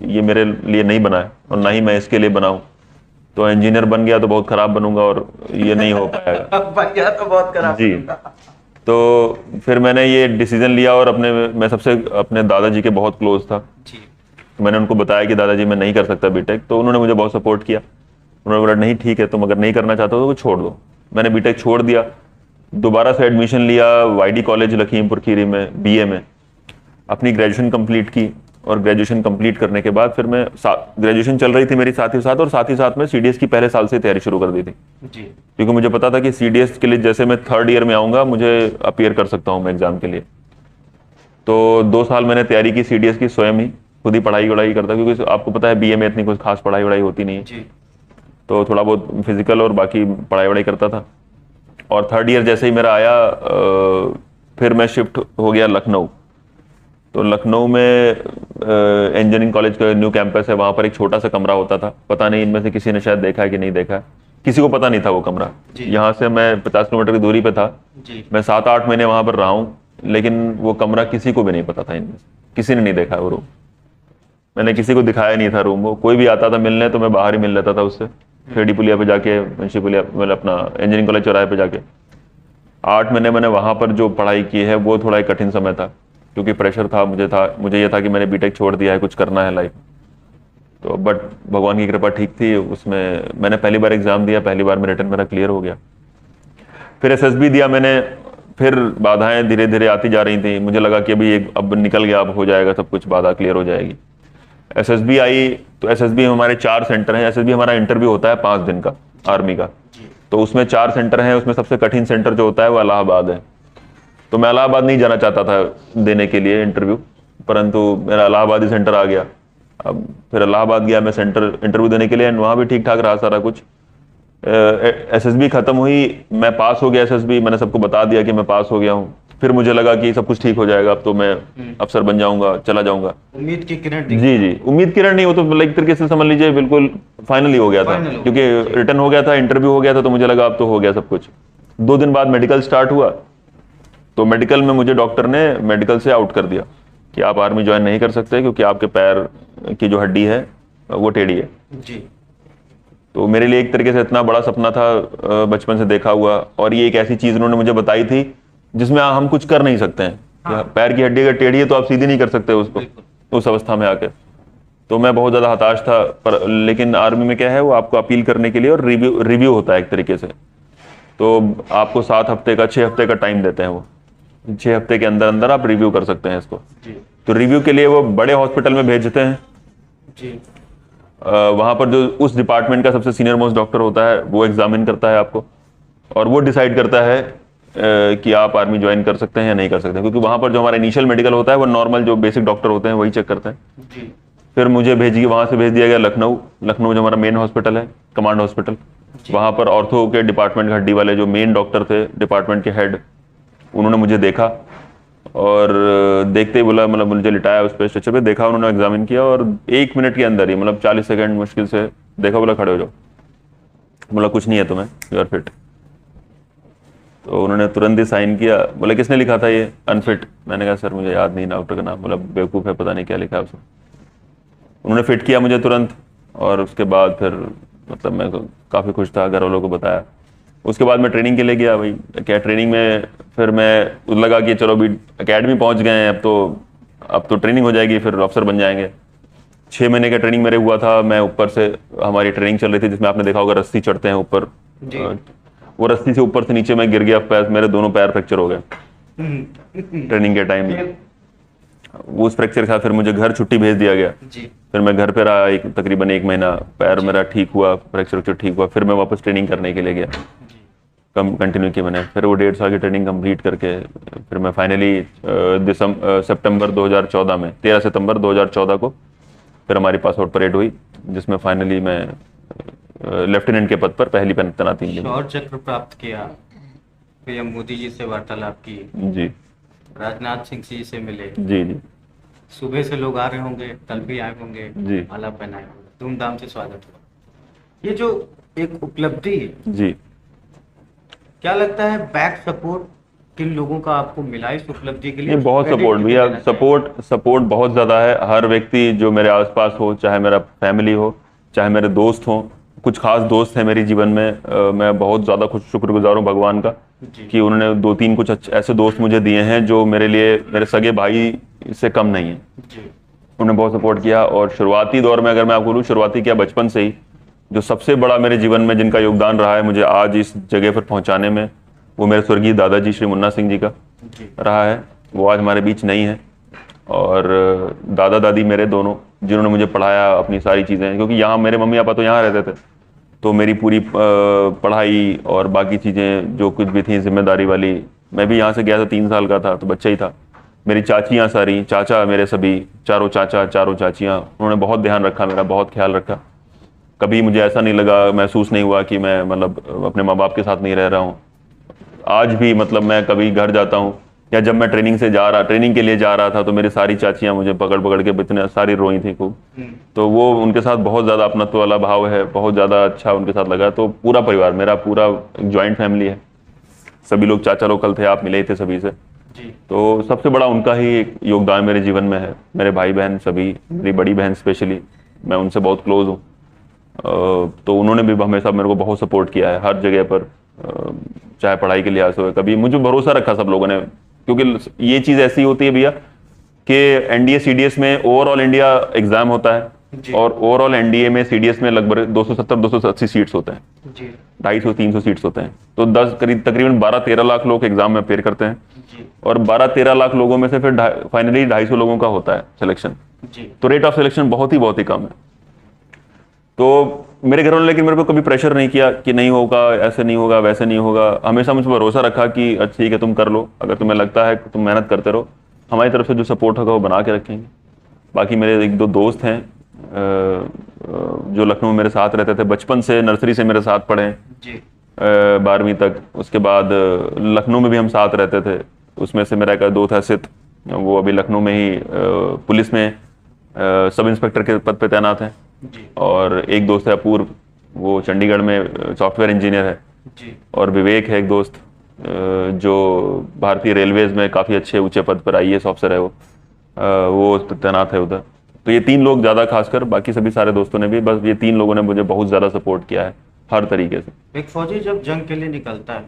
Speaker 1: ये मेरे लिए नहीं बना है, और ना ही मैं इसके लिए बनाऊं। तो इंजीनियर बन गया तो बहुत खराब बनूंगा, और ये नहीं हो पाएगा।
Speaker 2: बन गया तो बहुत खराब
Speaker 1: जी। तो फिर मैंने ये डिसीजन लिया, और मैं सबसे अपने दादाजी के बहुत क्लोज था। मैंने उनको बताया कि दादाजी मैं नहीं कर सकता बीटेक, तो उन्होंने मुझे बहुत सपोर्ट किया। उन्होंने बोला नहीं ठीक है, तुम अगर नहीं करना चाहते हो तो छोड़ दो। मैंने बीटेक छोड़ दिया, दोबारा से एडमिशन लिया वाईडी कॉलेज लखीमपुर खीरी में, बीए में अपनी ग्रेजुएशन कंप्लीट की। और ग्रेजुएशन कंप्लीट करने के बाद फिर मैं ग्रेजुएशन चल रही थी मेरी साथ ही साथ में सीडीएस की पहले साल से तैयारी शुरू कर दी थी जी। क्योंकि मुझे पता था कि सीडीएस के लिए जैसे मैं 3rd ईयर में आऊंगा, मुझे अपीयर कर सकता हूं मैं एग्जाम के लिए। तो 2 साल मैंने तैयारी की सीडीएस की, स्वयं ही खुद ही पढ़ाई वढ़ाई करता, क्योंकि आपको पता है बीए में इतनी कुछ खास पढ़ाई वढ़ाई होती नहीं है। तो थोड़ा बहुत फिजिकल और बाकी पढ़ाई वढ़ाई करता था। और 3rd ईयर जैसे ही मेरा आया, फिर मैं शिफ्ट हो गया लखनऊ। तो लखनऊ में इंजीनियरिंग कॉलेज का न्यू कैंपस है, वहाँ पर एक छोटा सा कमरा होता था। पता नहीं इनमें से किसी ने शायद देखा है कि नहीं देखा है, किसी को पता नहीं था वो कमरा। यहाँ से मैं 50 किलोमीटर की दूरी पे था जी। मैं 7-8 महीने वहाँ पर रहा हूँ, लेकिन वो कमरा किसी को भी नहीं पता था, इनमें किसी ने नहीं देखा वो रूम। मैंने किसी को दिखाया नहीं था रूम। वो कोई भी आता था मिलने तो मैं बाहर ही मिल लेता था उससे, खेड़ी पुलिया पे जाके, मुंशी पुलिया मतलब अपना इंजीनियरिंग कॉलेज चौराहे पे जाके। 8 महीने मैंने वहाँ पर जो पढ़ाई की है वो थोड़ा एक कठिन समय था, क्योंकि प्रेशर था, मुझे ये था कि मैंने बीटेक छोड़ दिया है, कुछ करना है लाइफ। तो बट भगवान की कृपा ठीक थी, उसमें मैंने पहली बार एग्ज़ाम दिया, पहली बार में रिटर्न मेरा क्लियर हो गया। फिर एसएसबी दिया मैंने, फिर बाधाएं धीरे धीरे आती जा रही थी, मुझे लगा कि अब निकल गया, अब हो जाएगा सब कुछ, बाधा क्लियर हो जाएगी। एसएसबी आई, तो एसएसबी में हमारे 4 सेंटर हैं। एसएसबी हमारा इंटरव्यू होता है 5 दिन का आर्मी का, तो उसमें 4 सेंटर हैं। उसमें सबसे कठिन सेंटर जो होता है वो इलाहाबाद है। तो मैं इलाहाबाद नहीं जाना चाहता था देने के लिए इंटरव्यू, परंतु मेरा इलाहाबादी सेंटर आ गया। अब फिर इलाहाबाद गया मैं सेंटर इंटरव्यू देने के लिए, वहाँ भी ठीक ठाक रहा सारा कुछ। एसएसबी खत्म हुई, मैं पास हो गया एसएसबी, मैंने सबको बता दिया कि मैं पास हो गया हूँ। फिर मुझे लगा कि सब कुछ ठीक हो जाएगा, अब तो मैं अफसर बन जाऊंगा, चला जाऊंगा।
Speaker 2: उम्मीद की किरण
Speaker 1: जी, उम्मीद किरण नहीं, वो तो एक तरीके से समझ लीजिए बिल्कुल फाइनली हो गया था, क्योंकि रिटर्न हो गया था, इंटरव्यू हो गया था, तो मुझे लगा अब तो हो गया सब कुछ। 2 दिन बाद मेडिकल स्टार्ट हुआ, तो मेडिकल में मुझे डॉक्टर ने मेडिकल से आउट कर दिया कि आप आर्मी ज्वाइन नहीं कर सकते, क्योंकि आपके पैर की जो हड्डी है वो टेढ़ी है
Speaker 2: जी।
Speaker 1: तो मेरे लिए एक तरीके से इतना बड़ा सपना था बचपन से देखा हुआ, और ये एक ऐसी चीज उन्होंने मुझे बताई थी जिसमें हम कुछ कर नहीं सकते हैं।
Speaker 2: हाँ।
Speaker 1: पैर की हड्डी अगर टेढ़ी है तो आप सीधी नहीं कर सकते उसको उस अवस्था में आके। तो मैं बहुत ज्यादा हताश था, पर लेकिन आर्मी में क्या है, वो आपको अपील करने के लिए और रिव्यू होता है एक तरीके से। तो आपको 7 हफ्ते का 6 हफ्ते का टाइम देते हैं, वो 6 हफ्ते के अंदर अंदर आप रिव्यू कर सकते हैं इसको। तो रिव्यू के लिए वो बड़े हॉस्पिटल में भेजते हैं
Speaker 2: जी।
Speaker 1: वहां पर जो उस डिपार्टमेंट का सबसे सीनियर मोस्ट डॉक्टर होता है वो एग्जामिन करता है आपको, और वो डिसाइड करता है कि आप आर्मी ज्वाइन कर सकते हैं या नहीं कर सकते हैं। क्योंकि वहां पर जो हमारा इनिशियल मेडिकल होता है वो नॉर्मल जो बेसिक डॉक्टर होते हैं वही चेक करते हैं
Speaker 2: जी।
Speaker 1: फिर मुझे वहां से भेज दिया गया लखनऊ जो हमारा मेन हॉस्पिटल है, कमांड हॉस्पिटल। वहां पर ऑर्थो के डिपार्टमेंट हड्डी वाले जो मेन डॉक्टर थे, डिपार्टमेंट के हेड, उन्होंने मुझे देखा और देखते ही बोला, मतलब मुझे लिटाया उस पे स्ट्रेचर पे, देखा उन्होंने, एग्जामिन किया, और 1 मिनट के अंदर ही, मतलब 40 सेकंड मुश्किल से देखा, बोला खड़े हो जाओ, बोला कुछ नहीं है तुम्हें, यू आर फिट। तो उन्होंने तुरंत ही साइन किया। बोले किसने लिखा था ये अनफिट? मैंने कहा सर मुझे याद नहीं डॉक्टर का नाम। बोला बेवकूफ़ है, पता नहीं क्या लिखा है उसमें। उन्होंने फिट किया मुझे तुरंत, और उसके बाद फिर मतलब मैं काफ़ी खुश था, घर वालों को बताया। उसके बाद मैं ट्रेनिंग के लिए गया। भाई क्या ट्रेनिंग में फिर मैं लगा कि चलो अभी एकेडमी पहुंच गए हैं, अब तो ट्रेनिंग हो जाएगी, फिर अफसर बन जाएंगे। 6 महीने का ट्रेनिंग मेरे हुआ था। मैं ऊपर से, हमारी ट्रेनिंग चल रही थी जिसमें आपने देखा होगा रस्सी चढ़ते हैं ऊपर, वो रस्सी से ऊपर से नीचे मैं गिर गया, मेरे दोनों पैर फ्रैक्चर हो गए ट्रेनिंग के टाइम में। उस फ्रैक्चर के साथ फिर मुझे घर छुट्टी भेज दिया गया
Speaker 2: जी।
Speaker 1: फिर मैं घर पे रहा तकरीबन 1 महीना, पैर मेरा ठीक हुआ, फ्रैक्चर ठीक हुआ, फिर मैं वापस ट्रेनिंग करने के लिए गया, कंटिन्यू की मैंने। फिर वो 1.5 साल की ट्रेनिंग कंप्लीट करके फिर मैं फाइनली सितंबर 2014 में, 13 सितंबर 2014 को फिर हमारी पासआउट परेड हुई, जिसमें फाइनली मैं लेफ्टिनेंट के पद पर पहली तैनाती मिली।
Speaker 3: शौर्य चक्र प्राप्त किया, पीएम मोदी जी से वार्तालाप की,
Speaker 1: जी,
Speaker 3: राजनाथ सिंह जी से मिले,
Speaker 1: जी जी,
Speaker 3: सुबह से लोग आ रहे होंगे, कल भी आए होंगे,
Speaker 1: जी।
Speaker 3: माला पहनाए होंगे, धूमधाम से स्वागत हुआ। ये जो एक उपलब्धि है,
Speaker 1: जी।
Speaker 3: क्या लगता है बैक सपोर्ट किन लोगों का आपको मिला इस उपलब्धि के लिए?
Speaker 1: ये बहुत
Speaker 3: Credit
Speaker 1: सपोर्ट
Speaker 3: किसे
Speaker 1: भैया,
Speaker 3: देना चाहिए?
Speaker 1: सपोर्ट बहुत ज़्यादा है। हर व्यक्ति जो मेरे आसपास हो, चाहे मेरा फैमिली हो, चाहे मेरे दोस्त हो, कुछ खास दोस्त हैं मेरे जीवन में, मैं बहुत ज़्यादा शुक्रगुजार हूँ भगवान का कि उन्होंने 2-3 कुछ ऐसे दोस्त मुझे दिए हैं जो मेरे लिए मेरे सगे भाई से कम नहीं है।
Speaker 3: जी।
Speaker 1: उन्होंने बहुत सपोर्ट किया। और शुरुआती दौर में अगर मैं आपको बोलूँ, शुरुआती किया बचपन से ही, जो सबसे बड़ा मेरे जीवन में जिनका योगदान रहा है मुझे आज इस जगह पर पहुँचाने में, वो मेरे स्वर्गीय दादाजी श्री मुन्ना सिंह जी का रहा है। वो आज हमारे बीच नहीं है। और दादा दादी मेरे दोनों, जिन्होंने मुझे पढ़ाया अपनी सारी चीज़ें, क्योंकि यहाँ मेरे मम्मी पापा तो यहाँ रहते थे, तो मेरी पूरी पढ़ाई और बाकी चीज़ें जो कुछ भी थी जिम्मेदारी वाली, मैं भी यहाँ से गया था, 3 साल का था तो बच्चा ही था। मेरी चाचियाँ सारी, चाचा मेरे सभी, चारों चाचा चारों चाचियाँ, उन्होंने बहुत ध्यान रखा मेरा, बहुत ख्याल रखा। कभी मुझे ऐसा नहीं लगा, महसूस नहीं हुआ कि मैं मतलब अपने माँ बाप के साथ नहीं रह रहा हूँ। आज भी मतलब मैं कभी घर जाता हूँ या जब मैं ट्रेनिंग के लिए जा रहा था, तो मेरी सारी चाचियाँ मुझे पकड़ पकड़ के इतने सारी रोई थी खूब। तो वो उनके साथ बहुत ज़्यादा अपनत्व वाला भाव है, बहुत ज़्यादा अच्छा उनके साथ लगा। तो पूरा परिवार, मेरा पूरा जॉइंट फैमिली है, सभी लोग, चाचा लोग कल थे, आप मिले थे सभी से। तो सबसे बड़ा उनका ही एक योगदान मेरे जीवन में है। मेरे भाई बहन सभी, मेरी बड़ी बहन स्पेशली, मैं उनसे बहुत क्लोज हूँ। तो उन्होंने भी हमेशा मेरे को बहुत सपोर्ट किया है हर जगह पर, चाहे पढ़ाई के लिहाज हो, कभी मुझे भरोसा रखा सब लोगों ने। क्योंकि ये चीज़ ऐसी होती है भैया, कि एनडीए सीडीएस में ओवरऑल इंडिया एग्जाम होता है
Speaker 3: जी।
Speaker 1: और ओवरऑल एनडीए में सीडीएस में लगभग 270-280 सीट्स होते हैं,
Speaker 3: जी
Speaker 1: 250-300 सीट्स होते हैं। तो 10 करीब तकरीबन 12-13 लाख लोग एग्जाम में अपेयर करते हैं
Speaker 3: जी
Speaker 1: और 12-13 लाख लोगों में से फिर फाइनली 250 लोगों का होता है सिलेक्शन।
Speaker 3: जी
Speaker 1: तो रेट ऑफ सिलेक्शन बहुत ही कम है। तो मेरे घर वाले लेकिन मेरे को कभी प्रेशर नहीं किया कि नहीं होगा, ऐसे नहीं होगा, वैसे नहीं होगा। हमेशा मुझ पर भरोसा रखा कि अच्छा ठीक है तुम कर लो, अगर तुम्हें लगता है तुम मेहनत करते रहो, हमारी तरफ से जो सपोर्ट होगा वो बना के रखेंगे। बाकी मेरे 1-2 दोस्त हैं जो लखनऊ में मेरे साथ रहते थे, बचपन से नर्सरी से मेरे साथ पढ़े हैं
Speaker 3: जी
Speaker 1: 12वीं तक। उसके बाद लखनऊ में भी हम साथ रहते थे। उसमें से मेरा एक दोस्त है सित, वो अभी लखनऊ में ही पुलिस में सब इंस्पेक्टर के पद पे तैनात है।
Speaker 3: जी
Speaker 1: और एक दोस्त है अपूर्व, वो चंडीगढ़ में सॉफ्टवेयर इंजीनियर है।
Speaker 3: जी
Speaker 1: और विवेक है एक दोस्त जो भारतीय रेलवेज में काफ़ी अच्छे ऊंचे पद पर आईएएस ऑफिसर है, वो तैनात है उधर। तो ये 3 लोग ज़्यादा खासकर, बाकी सभी सारे दोस्तों ने भी, बस ये 3 लोगों ने मुझे बहुत ज़्यादा सपोर्ट किया है हर तरीके से।
Speaker 3: एक फौजी जब जंग के लिए निकलता है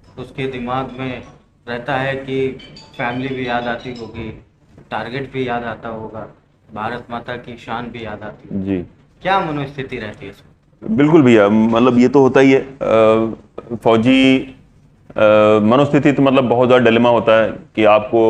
Speaker 3: तो उसके दिमाग में रहता है कि फैमिली भी याद आती होगी, टारगेट भी याद आता होगा, भारत माता की शान भी याद आती होगी।
Speaker 1: जी
Speaker 3: क्या मनोस्थिति रहती है इसमें?
Speaker 1: बिल्कुल भैया, मतलब ये तो होता ही है। फौजी मनोस्थिति तो मतलब बहुत ज़्यादा डिलेमा होता है कि आपको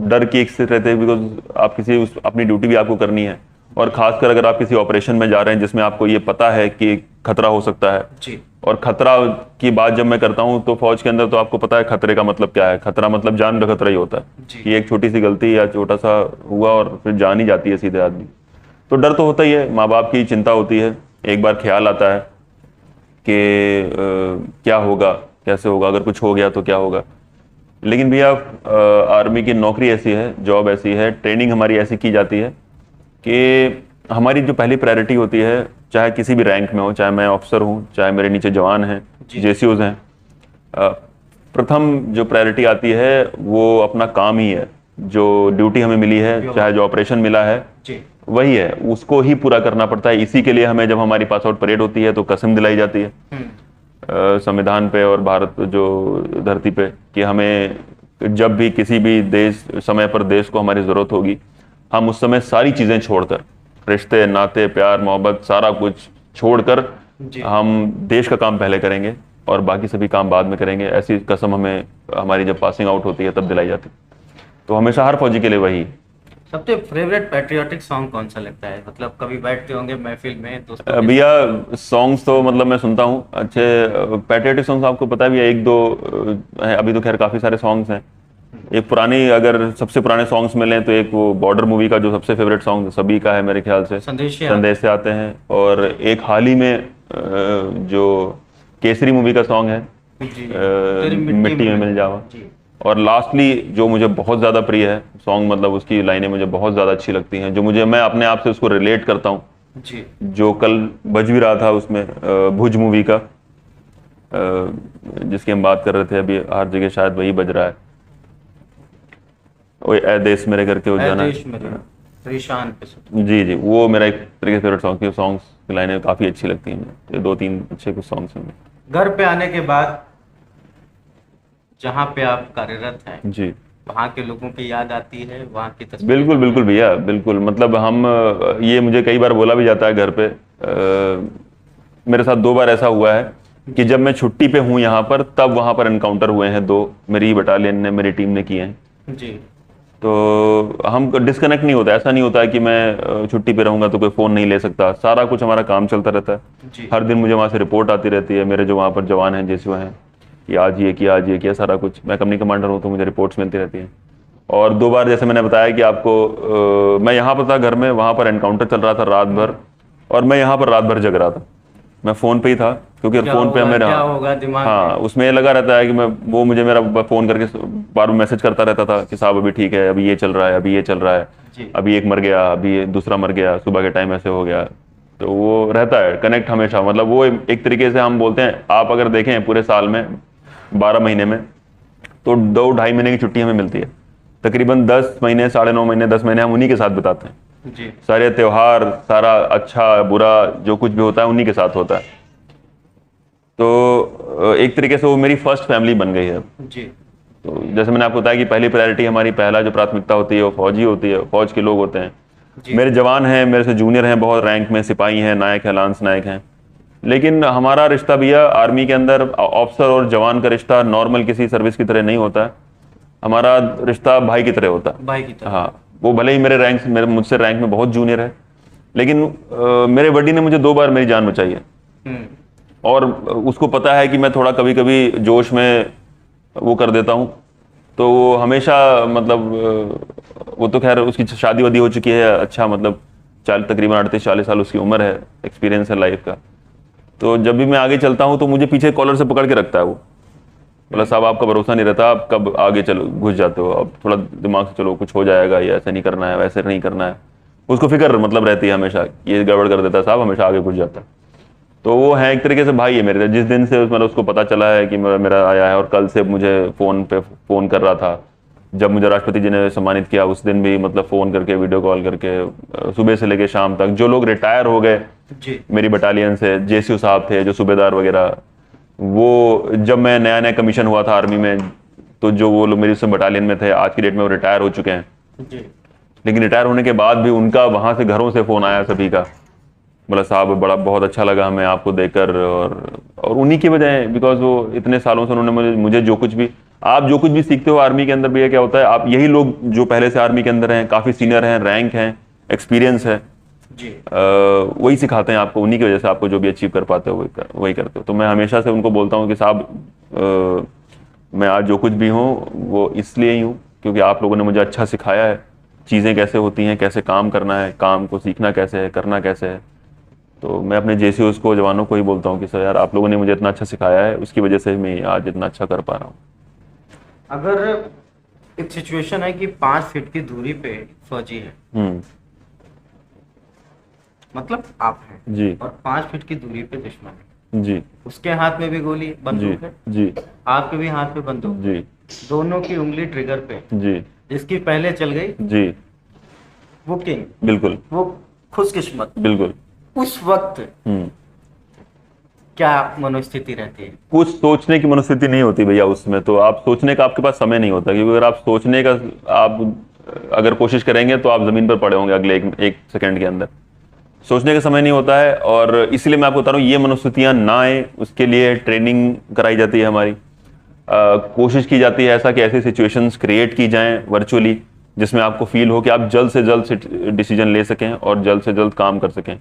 Speaker 1: डर की एक स्थिति रहती है, बिकॉज आप किसी अपनी ड्यूटी भी आपको करनी है। और खासकर अगर आप किसी ऑपरेशन में जा रहे हैं जिसमें आपको ये पता है कि खतरा हो सकता है।
Speaker 3: जी
Speaker 1: और खतरा की बात जब मैं करता हूँ तो फौज के अंदर तो आपको पता है खतरे का मतलब क्या है। खतरा मतलब जान का खतरा ही होता है
Speaker 3: जी।
Speaker 1: कि एक छोटी सी गलती या छोटा सा हुआ और फिर जान ही जाती है सीधे आदमी। तो डर तो होता ही है, माँ बाप की चिंता होती है, एक बार ख्याल आता है कि क्या होगा, कैसे होगा, अगर कुछ हो गया तो क्या होगा। लेकिन भैया आर्मी की नौकरी ऐसी है, जॉब ऐसी है, ट्रेनिंग हमारी ऐसी की जाती है कि हमारी जो पहली प्रायोरिटी होती है, चाहे किसी भी रैंक में हो, चाहे मैं ऑफिसर हूँ, चाहे मेरे नीचे जवान हैं, जेसीओज हैं, प्रथम जो प्रायोरिटी आती है वो अपना काम ही है। जो ड्यूटी हमें मिली है, चाहे जो ऑपरेशन मिला है,
Speaker 3: जी
Speaker 1: वही है, उसको ही पूरा करना पड़ता है। इसी के लिए हमें जब हमारी पास आउट परेड होती है तो कसम दिलाई जाती है संविधान पे और भारत जो धरती पे कि हमें जब भी किसी भी देश समय पर देश को हमारी ज़रूरत होगी, हम उस समय सारी चीज़ें छोड़कर, रिश्ते नाते प्यार मोहब्बत सारा कुछ छोड़कर
Speaker 3: जी।
Speaker 1: हम देश का काम पहले करेंगे और बाकी सभी काम बाद में करेंगे। ऐसी कसम हमें हमारी जब पासिंग आउट होती है तब दिलाई जाती है। तो हमेशा हर फौजी के लिए वही।
Speaker 3: सबसे फेवरेट पैट्रियोटिक सॉन्ग कौन सा लगता है? मतलब कभी बैठते होंगे महफिल में दोस्तों के
Speaker 1: भैया सॉन्ग्स तो मतलब मैं सुनता हूँ अच्छे पैट्रियोटिक सॉन्ग्स, आपको पता है भैया 1-2 हैं, अभी तो खैर काफ़ी सारे सॉन्ग्स हैं। एक पुरानी, अगर सबसे पुराने सॉन्ग्स में लें तो एक वो बॉर्डर मूवी का जो सबसे फेवरेट सॉन्ग सभी का है मेरे ख्याल से, संदेश से आते हैं। और एक हाल ही में जो केसरी मूवी का सॉन्ग है
Speaker 3: जी,
Speaker 1: मिट्टी में मिल जावा।
Speaker 3: जी
Speaker 1: और लास्टली जो मुझे बहुत ज़्यादा प्रिय है सॉन्ग, मतलब उसकी लाइनें मुझे बहुत ज़्यादा अच्छी लगती हैं, जो मुझे, मैं अपने आप से उसको रिलेट करता हूँ,
Speaker 3: जी
Speaker 1: जो कल बज भी रहा था उसमें भुज मूवी का जिसकी हम बात कर रहे थे, अभी हर जगह शायद वही बज रहा है, ओए ए देश मेरे करके वो जाना।
Speaker 3: देश मेरे परेशान पे सुन।
Speaker 1: जी जी, वो मेरा एक तरीके से फेवरेट सॉन्ग की सॉन्ग्स की लाइनें काफ़ी अच्छी लगती हैं मुझे। ये 2-3 अच्छे कुछ सॉन्ग्स हैं।
Speaker 3: घर पे आने के बाद जहाँ पे आप कार्यरत हैं
Speaker 1: जी
Speaker 3: वहाँ के लोगों की याद आती है, वहाँ की तस्वीर?
Speaker 1: बिल्कुल बिल्कुल भैया, बिल्कुल। मतलब हम ये मुझे कई बार बोला भी जाता है घर पे, मेरे साथ 2 बार ऐसा हुआ है कि जब मैं छुट्टी पे हूँ यहाँ पर, तब वहाँ पर एनकाउंटर हुए हैं 2, मेरी बटालियन ने, मेरी टीम ने किए हैं।
Speaker 3: जी
Speaker 1: तो हम डिस्कनेक्ट नहीं होता, ऐसा नहीं होता है कि मैं छुट्टी पे रहूँगा तो कोई फ़ोन नहीं ले सकता, सारा कुछ हमारा काम चलता रहता है।
Speaker 3: जी
Speaker 1: हर दिन मुझे वहाँ से रिपोर्ट आती रहती है, मेरे जो वहाँ पर जवान हैं, जेसीओ हैं, कि आज ये किया, आज ये किया, सारा कुछ। मैं कंपनी कमांडर हूँ तो मुझे रिपोर्ट्स मिलती रहती हैं। और 2 बार जैसे मैंने बताया कि आपको, मैं यहाँ पर था घर में, वहाँ पर एनकाउंटर चल रहा था रात भर, और मैं यहाँ पर रात भर जग रहा था। मैं फ़ोन पे ही था क्योंकि फ़ोन पे मेरा,
Speaker 3: क्या होगा दिमाग में?
Speaker 1: हाँ, उसमें ये लगा रहता है कि मैं, वो मुझे मेरा फ़ोन करके बार मैसेज करता रहता था कि साहब अभी ठीक है, अभी ये चल रहा है, अभी ये चल रहा है,
Speaker 3: जी
Speaker 1: अभी एक मर गया, अभी ये दूसरा मर गया, सुबह के टाइम ऐसे हो गया। तो वो रहता है कनेक्ट हमेशा। मतलब वो एक तरीके से हम बोलते हैं, आप अगर देखें पूरे साल में 12 महीने में तो 2-2.5 महीने की छुट्टी हमें मिलती है। तकरीबन 10 महीने, 9.5 महीने, 10 महीने हम उन्हीं के साथ बिताते हैं।
Speaker 3: जी
Speaker 1: सारे त्योहार, सारा अच्छा बुरा जो कुछ भी होता है उन्हीं के साथ होता है। तो एक तरीके से वो मेरी फर्स्ट फैमिली बन गई है।
Speaker 3: जी
Speaker 1: तो जैसे मैंने आपको बताया कि पहली प्रायोरिटी हमारी, पहला जो प्राथमिकता होती है वो फौजी होती है, फौज के लोग होते हैं।
Speaker 3: जी।
Speaker 1: मेरे जवान हैं, मेरे से जूनियर हैं, बहुत रैंक में, सिपाही हैं, नायक हैं, लांस नायक हैं। लेकिन हमारा रिश्ता भैया आर्मी के अंदर ऑफिसर और जवान का रिश्ता नॉर्मल किसी सर्विस की तरह नहीं होता है। हमारा रिश्ता भाई की तरह होता है।
Speaker 3: भाई की तरह।
Speaker 1: हाँ, वो भले ही मेरे मुझसे रैंक में बहुत जूनियर है, लेकिन मेरे बड्डी ने मुझे 2 बार मेरी जान बचाई है।
Speaker 3: हम्म।
Speaker 1: और उसको पता है कि मैं थोड़ा कभी कभी जोश में वो कर देता हूँ, तो वो हमेशा मतलब वो तो खैर उसकी शादी वादी हो चुकी है, अच्छा मतलब तकरीबन 38-40 साल उसकी उम्र है, एक्सपीरियंस है लाइफ का। तो जब भी मैं आगे चलता हूँ तो मुझे पीछे कॉलर से पकड़ के रखता है वो, बोला साहब आपका भरोसा नहीं रहता, आप कब आगे चलो घुस जाते हो, अब थोड़ा दिमाग से चलो, कुछ हो जाएगा, ये ऐसे नहीं करना है, वैसे नहीं करना है। उसको फिक्र मतलब रहती है हमेशा, ये गड़बड़ कर देता है साहब, हमेशा आगे घुस जाता है। तो वो है एक तरीके से भाई है मेरे। जिस दिन से मतलब उसको पता चला है कि मेरा आया है, और कल से मुझे फ़ोन कर रहा था, जब मुझे राष्ट्रपति जी ने सम्मानित किया उस दिन भी मतलब फ़ोन करके, वीडियो कॉल करके, सुबह से लेकर शाम तक। जो लोग रिटायर हो गए
Speaker 3: जी।
Speaker 1: मेरी बटालियन से, जेसीयू साहब थे जो सूबेदार वगैरह, वो जब मैं नया नया कमीशन हुआ था आर्मी में, तो जो वो लोग मेरी उस बटालियन में थे, आज की डेट में वो रिटायर हो चुके हैं।
Speaker 3: जी।
Speaker 1: लेकिन रिटायर होने के बाद भी उनका वहाँ से घरों से फ़ोन आया सभी का, बोला साहब बड़ा बहुत अच्छा लगा हमें आपको देखकर, और उन्हीं की वजह है, बिकॉज वो इतने सालों से उन्होंने मुझे जो कुछ भी, आप जो कुछ भी सीखते हो आर्मी के अंदर भैया क्या होता है, आप यही लोग जो पहले से आर्मी के अंदर हैं, काफ़ी सीनियर हैं, रैंक हैं, एक्सपीरियंस है,
Speaker 3: जी।
Speaker 1: वही सिखाते हैं आपको। उन्हीं की वजह से आपको जो भी अचीव कर पाते हो वही करते हो। तो मैं हमेशा से उनको बोलता हूँ कि साहब मैं आज जो कुछ भी हूँ वो इसलिए ही हूँ क्योंकि आप लोगों ने मुझे अच्छा सिखाया है, चीज़ें कैसे होती हैं, कैसे काम करना है, काम को सीखना कैसे है, करना कैसे है। तो मैं अपने जेसीओस को, जवानों को ही बोलता हूँ कि सर यार आप लोगों ने मुझे इतना अच्छा सिखाया है, उसकी वजह से मैं आज इतना अच्छा कर पा रहा हूँ।
Speaker 3: अगर एक सिचुएशन है कि 5 फीट की दूरी पे फौजी है, मतलब आप हैं
Speaker 1: जी
Speaker 3: और 5 फीट की दूरी पे दुश्मन है,
Speaker 1: जी
Speaker 3: उसके हाथ में भी गोली
Speaker 1: जी
Speaker 3: बंदूक है,
Speaker 1: जी
Speaker 3: आपके भी हाथ में बंदूक,
Speaker 1: जी
Speaker 3: दोनों की उंगली ट्रिगर पे,
Speaker 1: जी
Speaker 3: जिसकी पहले चल गई
Speaker 1: जी
Speaker 3: वो किंग,
Speaker 1: बिल्कुल
Speaker 3: वो खुशकिस्मत।
Speaker 1: बिल्कुल।
Speaker 3: उस वक्त क्या मनोस्थिति रहती है?
Speaker 1: कुछ सोचने की मनोस्थिति नहीं होती भैया उसमें, तो आप सोचने का आपके पास समय नहीं होता, क्योंकि अगर आप सोचने का आप अगर कोशिश करेंगे तो आप जमीन पर पड़े होंगे अगले एक सेकंड के अंदर। सोचने का समय नहीं होता है, और इसलिए मैं आपको बता रहा हूँ ये मनोस्थितियां ना आए उसके लिए ट्रेनिंग कराई जाती है हमारी। कोशिश की जाती है ऐसा कि ऐसी सिचुएशंस क्रिएट की जाएं वर्चुअली जिसमें आपको फील हो कि आप जल्द से जल्द डिसीजन ले सकें और जल्द से जल्द काम कर सकें।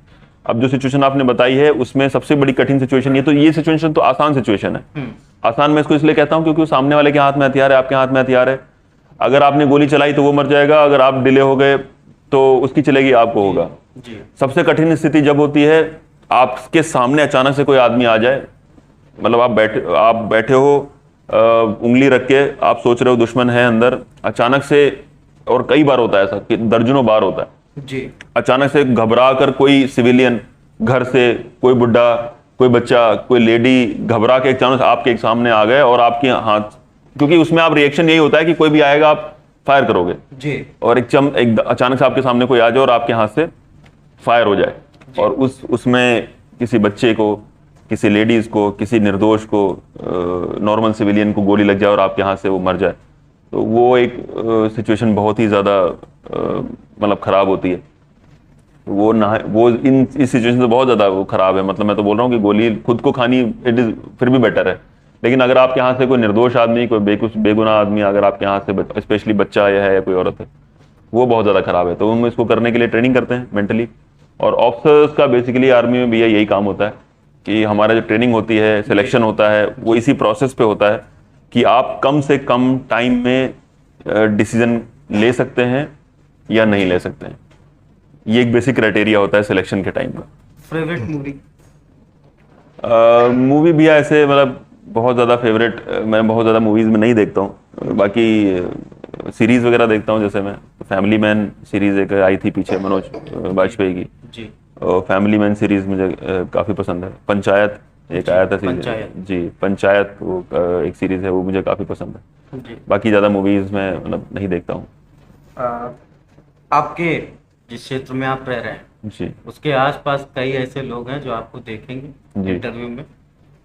Speaker 1: अब जो सिचुएशन आपने बताई है उसमें सबसे बड़ी कठिन सिचुएशन ये सिचुएशन तो आसान सिचुएशन है। आसान मैं इसको इसलिए कहता हूं क्योंकि सामने वाले के हाथ में हथियार है, आपके हाथ में हथियार है। अगर आपने गोली चलाई तो वो मर जाएगा, अगर आप डिले हो गए तो उसकी चलेगी, आपको होगा।
Speaker 3: जी।
Speaker 1: सबसे कठिन स्थिति जब होती है आपके सामने अचानक से कोई आदमी आ जाए, मतलब आप बैठे हो, उंगली रख के आप सोच रहे हो दुश्मन है अंदर, अचानक से, और कई बार होता है ऐसा कि दर्जनों बार होता है,
Speaker 3: जी।
Speaker 1: अचानक से घबरा कर कोई सिविलियन घर से, कोई बुढ़ा, कोई बच्चा, कोई लेडी घबरा के अचानक आपके एक सामने आ गए और आपके हाथ, क्योंकि उसमें आप रिएक्शन यही होता है कि कोई भी आएगा आप फायर करोगे
Speaker 3: जी।
Speaker 1: और एक अचानक से आपके सामने कोई आ जाए और आपके हाथ से फायर हो जाए, और उसमें किसी बच्चे को, किसी लेडीज को, किसी निर्दोष को, नॉर्मल सिविलियन को गोली लग जाए और आपके हाथ से वो मर जाए, तो वो एक सिचुएशन बहुत ही ज़्यादा मतलब ख़राब होती है। वो इस सिचुएशन से बहुत ज़्यादा वो ख़राब है। मतलब मैं तो बोल रहा हूँ कि गोली खुद को खानी इट इज़ फिर भी बेटर है, लेकिन अगर आपके हाथ से कोई निर्दोष आदमी, कोई बेगुनाह आदमी अगर आपके हाथ से, स्पेशली बच्चा है या कोई औरत है, वो बहुत ज़्यादा ख़राब है। तो हम इसको करने के लिए ट्रेनिंग करते हैं मेंटली, और ऑफिसर्स का बेसिकली आर्मी में भी यही काम होता है कि हमारा जो ट्रेनिंग होती है, सिलेक्शन होता है, वो इसी प्रोसेस पे होता है कि आप कम से कम टाइम में डिसीजन ले सकते हैं या नहीं ले सकते हैं। ये एक बेसिक क्राइटेरिया होता है सिलेक्शन के टाइम का।
Speaker 3: Favourite movie?
Speaker 1: मूवी भी ऐसे मतलब बहुत ज़्यादा फेवरेट, मैं बहुत ज़्यादा मूवीज़ में नहीं देखता हूँ, बाकी सीरीज़ वगैरह देखता हूँ। जैसे मैं फैमिली मैन सीरीज़ एक आई थी पीछे मनोज वाजपेयी की,
Speaker 3: जी।
Speaker 1: फैमिली मैन सीरीज़ मुझे काफ़ी पसंद है। पंचायत एक आया था सीरीज, जी पंचायत, वो एक सीरीज़ है, वो मुझे काफ़ी पसंद है।
Speaker 3: जी।
Speaker 1: बाकी ज़्यादा मूवीज़ में मतलब नहीं देखता हूँ।
Speaker 3: आपके जिस क्षेत्र में आप रह रहे हैं
Speaker 1: जी
Speaker 3: उसके आसपास कई ऐसे लोग हैं जो आपको देखेंगे
Speaker 1: जी।
Speaker 3: इंटरव्यू में,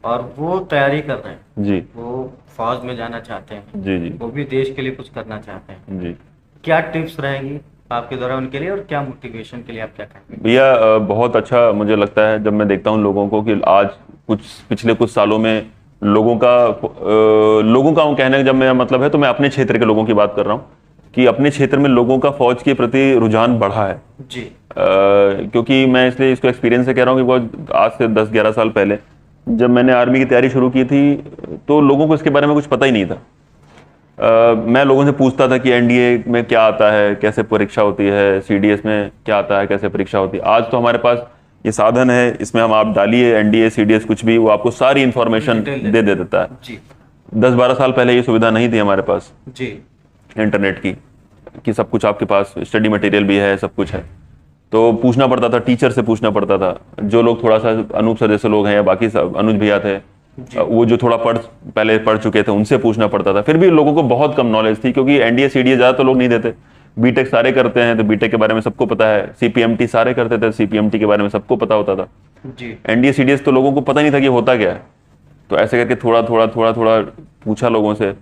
Speaker 3: और वो तैयारी कर रहे हैं,
Speaker 1: जी
Speaker 3: वो फौज में जाना चाहते हैं,
Speaker 1: जी जी
Speaker 3: वो भी देश के लिए कुछ करना चाहते हैं।
Speaker 1: जी।
Speaker 3: क्या टिप्स रहेंगी आपके द्वारा उनके लिए, और क्या मोटिवेशन के लिए आप क्या कहेंगे?
Speaker 1: भैया बहुत अच्छा मुझे लगता है जब मैं देखता हूँ लोगों को कि आज कुछ पिछले कुछ सालों में लोगों का कहने का जब मेरा मतलब है तो मैं अपने क्षेत्र के लोगों की बात कर रहा हूँ कि अपने क्षेत्र में लोगों का फौज के प्रति रुझान बढ़ा है।
Speaker 3: जी
Speaker 1: क्योंकि मैं इसलिए इसको एक्सपीरियंस से कह रहा हूँ कि बहुत आज से 10-11 साल पहले जब मैंने आर्मी की तैयारी शुरू की थी तो लोगों को इसके बारे में कुछ पता ही नहीं था। मैं लोगों से पूछता था कि एनडीए में क्या आता है, कैसे परीक्षा होती है, सीडीएस में क्या आता है, कैसे परीक्षा होती है। आज तो हमारे पास ये साधन है, इसमें हम आप डालिए एनडीए सीडीएस कुछ भी, वो आपको सारी इंफॉर्मेशन
Speaker 3: डिटेल
Speaker 1: दे देता है।
Speaker 3: जी
Speaker 1: 10-12 साल पहले ये सुविधा नहीं थी हमारे पास
Speaker 3: जी
Speaker 1: इंटरनेट की, कि सब कुछ आपके पास स्टडी मटेरियल भी है, सब कुछ है। तो पूछना पड़ता था, टीचर से पूछना पड़ता था। जो लोग थोड़ा सा अनूप सर जैसे लोग हैं या बाकी सब अनुज भैया थे, वो जो थोड़ा पहले पढ़ चुके थे, उनसे पूछना पड़ता था। फिर भी लोगों को बहुत कम नॉलेज थी, क्योंकि एनडीए सीडीए ज्यादा तो लोग नहीं देते। बीटेक सारे करते हैं तो बीटेक के बारे में सबको पता है, सीपीएमटी सारे करते थे, सीपीएमटी के बारे में सबको पता होता था।
Speaker 3: जी
Speaker 1: एनडीए सीडीएस तो लोगों को पता नहीं था कि होता क्या है। तो ऐसे करके थोड़ा थोड़ा थोड़ा थोड़ा पूछा लोगों से।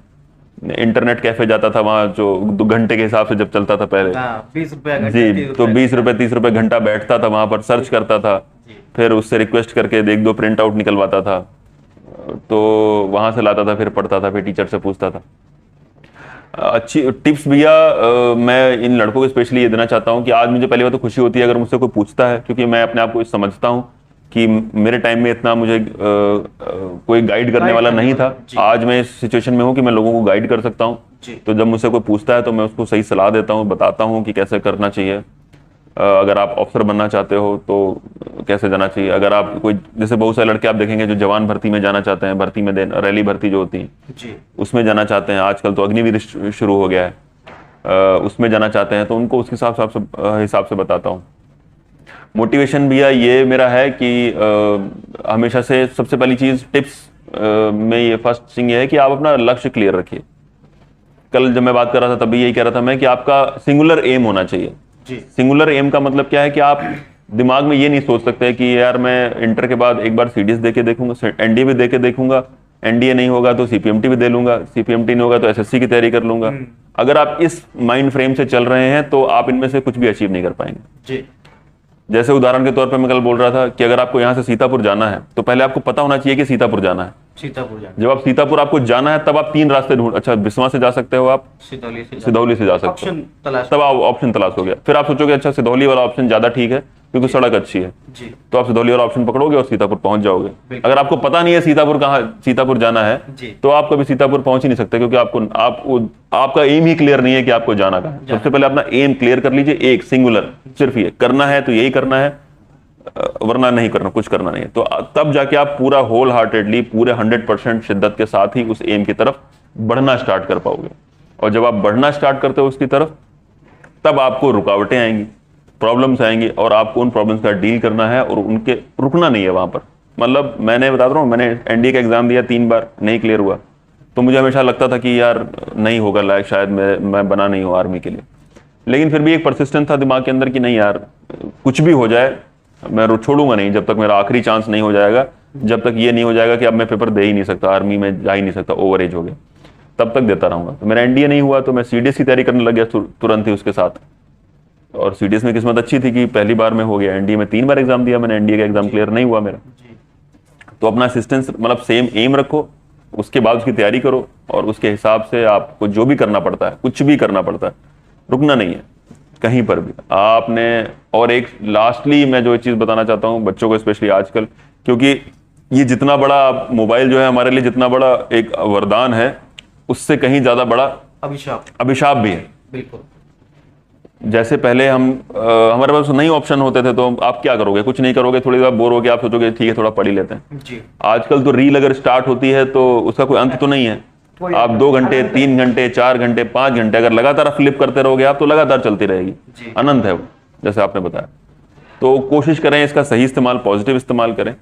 Speaker 1: इंटरनेट कैफे जाता था वहाँ, जो 2 घंटे के हिसाब से जब चलता था पहले,
Speaker 3: हाँ 20 रुपया घंटा,
Speaker 1: जी,
Speaker 3: 30
Speaker 1: तो
Speaker 3: रुपया
Speaker 1: 20 रुपए 30 रुपए घंटा बैठता था वहां पर, सर्च करता था,
Speaker 3: जी
Speaker 1: फिर उससे रिक्वेस्ट करके 1-2 प्रिंट आउट निकलवाता था, तो वहां से लाता था, फिर पढ़ता था, फिर टीचर से पूछता था। अच्छी टिप्स भैया मैं इन लड़कों को स्पेशली ये देना चाहता हूँ कि आज मुझे पहली बात तो खुशी होती है अगर मुझसे कोई पूछता है, क्योंकि मैं अपने आप को समझता हूँ कि मेरे टाइम में इतना मुझे कोई गाइड करने वाला नहीं था।
Speaker 3: जी।
Speaker 1: आज मैं इस सिचुएशन में हूँ कि मैं लोगों को गाइड कर सकता हूँ।
Speaker 3: जी
Speaker 1: तो जब मुझसे कोई पूछता है तो मैं उसको सही सलाह देता हूँ, बताता हूँ कि कैसे करना चाहिए। अगर आप ऑफिसर बनना चाहते हो तो कैसे जाना चाहिए। अगर आप कोई, जैसे बहुत सारे लड़के आप देखेंगे जो जवान भर्ती में जाना चाहते हैं, भर्ती में रैली भर्ती जो होती है
Speaker 3: जी
Speaker 1: उसमें जाना चाहते हैं, आजकल तो अग्निवीर शुरू हो गया है, उसमें जाना चाहते हैं, तो उनको उसके हिसाब से बताता हूँ। मोटिवेशन भैया ये मेरा है कि हमेशा से सबसे पहली चीज टिप्स में ये फर्स्ट थिंग ये है कि आप अपना लक्ष्य क्लियर रखिए। कल जब मैं बात कर रहा था तभी यही कह रहा था मैं कि आपका सिंगुलर एम होना चाहिए।
Speaker 3: जी
Speaker 1: सिंगुलर एम का मतलब क्या है कि आप दिमाग में ये नहीं सोच सकते कि यार मैं इंटर के बाद एक बार सीडीएस दे के देखूंगा, एनडीए भी दे के देखूंगा, एनडीए नहीं होगा तो सीपीएमटी भी दे लूंगा, सीपीएमटी नहीं होगा तो एसएससी की तैयारी कर लूंगा। अगर आप इस माइंड फ्रेम से चल रहे हैं तो आप इनमें से कुछ भी अचीव नहीं कर पाएंगे।
Speaker 3: जी
Speaker 1: जैसे उदाहरण के तौर पर मैं कल बोल रहा था कि अगर आपको यहाँ से सीतापुर जाना है तो पहले आपको पता होना चाहिए कि सीतापुर जाना है।
Speaker 3: सीतापुर जाना,
Speaker 1: जब आप सीतापुर आपको जाना है तब आप 3 रास्ते ढूंढ, अच्छा बिस्वा से जा सकते हो, आप सिधौली से जा सकते हो,
Speaker 3: ऑप्शन तलाश,
Speaker 1: तब आप ऑप्शन तलाश हो गया। फिर आप सोचोगे अच्छा सिधौली वाला ऑप्शन ज्यादा ठीक है क्योंकि सड़क अच्छी है,
Speaker 3: जी
Speaker 1: तो आप सिधौली वाला ऑप्शन पकड़ोगे और सीतापुर पहुंच जाओगे।
Speaker 3: बिल्कुल।
Speaker 1: अगर आपको पता नहीं है सीतापुर जाना है
Speaker 3: जी
Speaker 1: तो आप कभी सीतापुर पहुंच ही नहीं सकते, क्योंकि आपका एम ही क्लियर नहीं है कि आपको जाना कहाँ है। सबसे पहले अपना एम क्लियर कर लीजिए, एक सिंगुलर, सिर्फ ये करना है तो यही करना है, वरना नहीं करना, कुछ करना नहीं है। तो तब जाके आप पूरा होल हार्टेडली, पूरे 100% शिद्दत के साथ ही उस एम की तरफ बढ़ना स्टार्ट कर पाओगे। और जब आप बढ़ना स्टार्ट करते हो उसकी तरफ, तब आपको रुकावटें आएंगी, प्रॉब्लम्स आएंगी, और आपको उन प्रॉब्लम्स का डील करना है और उनके रुकना नहीं है वहां पर। मतलब मैंने बता रहा हूँ, मैंने एनडीए का एग्जाम दिया 3 बार, नहीं क्लियर हुआ, तो मुझे हमेशा लगता था कि यार नहीं होगा लायक, शायद मैं बना नहीं हूँ आर्मी के लिए। लेकिन फिर भी एक परसिस्टेंस था दिमाग के अंदर कि नहीं यार, कुछ भी हो जाए मैं छोड़ूंगा नहीं जब तक मेरा आखिरी चांस नहीं हो जाएगा, जब तक ये नहीं हो जाएगा कि अब मैं पेपर दे ही नहीं सकता, आर्मी में जा ही नहीं सकता, ओवर एज हो गया, तब तक देता रहूंगा। तो मेरा एनडीए नहीं हुआ तो मैं सीडीएस की तैयारी करने लग गया तुरंत ही उसके साथ। और सीडीएस में किस्मत अच्छी थी कि पहली बार में हो गया। एनडीए में 3 बार एग्जाम दिया मैंने, एनडीए का एग्जाम क्लियर नहीं हुआ मेरा। तो अपना असिस्टेंस, मतलब सेम एम रखो, उसके बाद उसकी तैयारी करो, और उसके हिसाब से आपको जो भी करना पड़ता है, कुछ भी करना पड़ता है, रुकना नहीं है कहीं पर भी आपने। और एक लास्टली मैं जो चीज बताना चाहता हूँ बच्चों को स्पेशली आजकल, क्योंकि ये जितना बड़ा मोबाइल जो है हमारे लिए जितना बड़ा एक वरदान है, उससे कहीं ज्यादा बड़ा अभिशाप भी है।
Speaker 3: बिल्कुल।
Speaker 1: जैसे पहले हमारे पास नहीं ऑप्शन होते थे, तो आप क्या करोगे, कुछ नहीं करोगे, थोड़ी देर बोर हो गए, आप सोचोगे ठीक है थोड़ा पढ़ ही लेते हैं।
Speaker 3: जी।
Speaker 1: आजकल तो रील अगर स्टार्ट होती है तो उसका कोई अंत तो नहीं है। आप 2 घंटे 3 घंटे 4 घंटे 5 घंटे अगर लगातार फ्लिप करते रहोगे आप, तो लगातार चलती रहेगी, अनंत है वो, जैसे आपने बताया। तो कोशिश करें इसका सही इस्तेमाल, पॉजिटिव इस्तेमाल करें,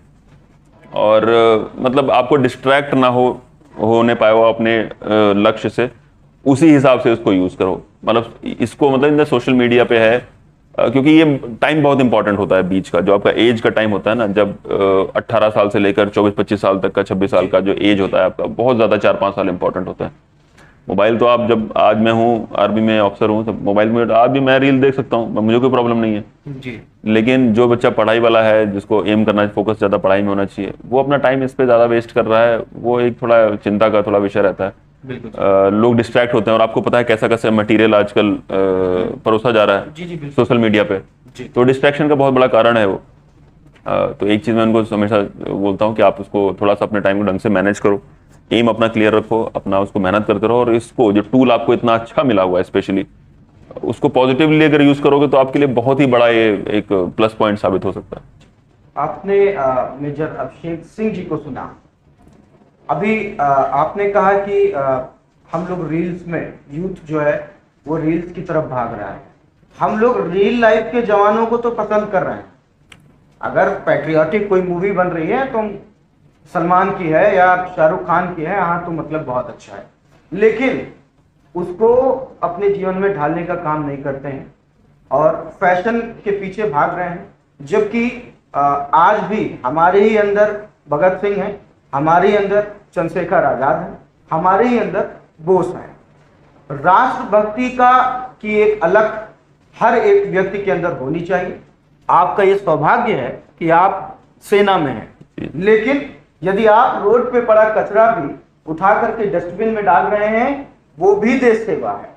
Speaker 1: और मतलब आपको डिस्ट्रैक्ट ना होने पाए वो अपने लक्ष्य से, उसी हिसाब से इसको यूज करो। मतलब इसको, मतलब सोशल मीडिया पे है, क्योंकि ये टाइम बहुत इंपॉर्टेंट होता है बीच का, जो आपका एज का टाइम होता है ना, जब 18 साल से लेकर 24-25 साल तक का, 26 साल का जो एज होता है आपका, बहुत ज़्यादा 4-5 साल इंपॉर्टेंट होता है। मोबाइल तो आप, जब आज मैं हूँ आर्मी में ऑफिसर हूँ, तो मोबाइल में आज भी मैं रील देख सकता हूँ, मुझे कोई प्रॉब्लम नहीं है।
Speaker 3: जी
Speaker 1: लेकिन जो बच्चा पढ़ाई वाला है, जिसको एम करना है, फोकस ज़्यादा पढ़ाई में होना चाहिए, वो अपना टाइम इस पे ज़्यादा वेस्ट कर रहा है, वो एक थोड़ा चिंता का थोड़ा विषय रहता है।
Speaker 3: बिल्कुल
Speaker 1: लोग डिस्ट्रैक्ट होते हैं, और आपको पता है कैसा कैसा मटेरियल आजकल परोसा जा रहा है
Speaker 3: जी बिल्कुल
Speaker 1: सोशल मीडिया पे,
Speaker 3: जी
Speaker 1: तो डिस्ट्रैक्शन का बहुत बड़ा कारण है वो। तो एक चीज़ मैं उनको हमेशा बोलता हूँ कि आप उसको थोड़ा सा अपने टाइम को ढंग से मैनेज करो, एम अपना क्लियर रखो, अपना उसको मेहनत करते रहो, और इसको जो टूल आपको इतना अच्छा मिला हुआ है स्पेशली, उसको पॉजिटिवली अगर यूज़ करोगे तो आपके लिए बहुत ही बड़ा ये एक प्लस पॉइंट साबित हो सकता है।
Speaker 2: आपने मेजर अभिषेक सिंह जी को सुना। अभी आपने कहा कि हम लोग रील्स में, यूथ जो है वो रील्स की तरफ भाग रहा है। हम लोग रियल लाइफ के जवानों को तो पसंद कर रहे हैं। अगर पैट्रियोटिक कोई मूवी बन रही है तो सलमान की है या शाहरुख खान की है, हाँ तो मतलब बहुत अच्छा है, लेकिन उसको अपने जीवन में ढालने का काम नहीं करते हैं और फैशन के पीछे भाग रहे हैं। जबकि आज भी हमारे ही अंदर भगत सिंह है, हमारे ही अंदर चंद्रशेखर आजाद है, हमारे ही अंदर बोस है। राष्ट्रभक्ति की एक अलग हर एक व्यक्ति के अंदर होनी चाहिए। आपका ये सौभाग्य है कि आप सेना में हैं, लेकिन यदि आप रोड पे पड़ा कचरा भी उठा करके डस्टबिन में डाल रहे हैं, वो भी देश सेवा है।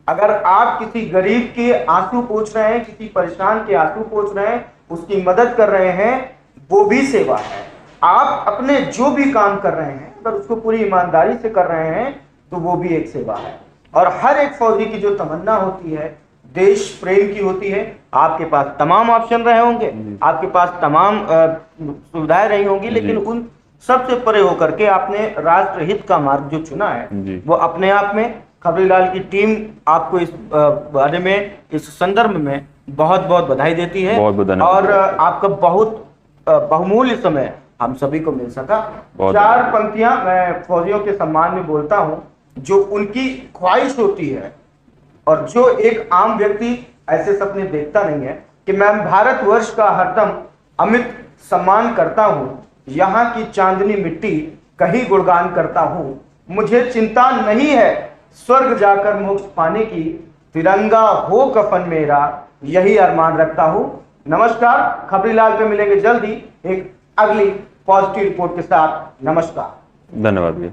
Speaker 2: अगर आप किसी गरीब के आंसू पोंछ रहे हैं, किसी परेशान के आंसू पोंछ रहे हैं, उसकी मदद कर रहे हैं, वो भी सेवा है। आप अपने जो भी काम कर रहे हैं, अगर उसको पूरी ईमानदारी से कर रहे हैं, तो वो भी एक सेवा है। और हर एक फौजी की जो तमन्ना होती है, देश प्रेम की होती है। आपके पास तमाम ऑप्शन रहे होंगे, आपके पास तमाम सुविधाएं रही होंगी, लेकिन उन सबसे परे होकर के आपने राष्ट्र हित का मार्ग जो चुना है, वो अपने आप में खबरीलाल की टीम आपको इस बारे में, इस संदर्भ में बहुत बहुत बधाई देती है। और आपका बहुत बहुमूल्य समय हम सभी को मिल सका। 4 पंक्तियां मैं फौजियों के सम्मान में बोलता हूं, जो उनकी ख्वाहिश होती है और जो एक आम व्यक्ति ऐसे सपने देखता नहीं है कि मैं भारतवर्ष का हरदम अमित सम्मान करता हूं, यहाँ की चांदनी मिट्टी कहीं गुणगान करता हूं, मुझे चिंता नहीं है स्वर्ग जाकर मोक्ष पाने की, तिरंगा हो कफन मेरा यही अरमान रखता हूं। नमस्कार, खबरीलाल पे मिलेंगे जल्दी एक अगली पॉजिटिव रिपोर्ट के साथ। नमस्कार,
Speaker 1: धन्यवाद भैया।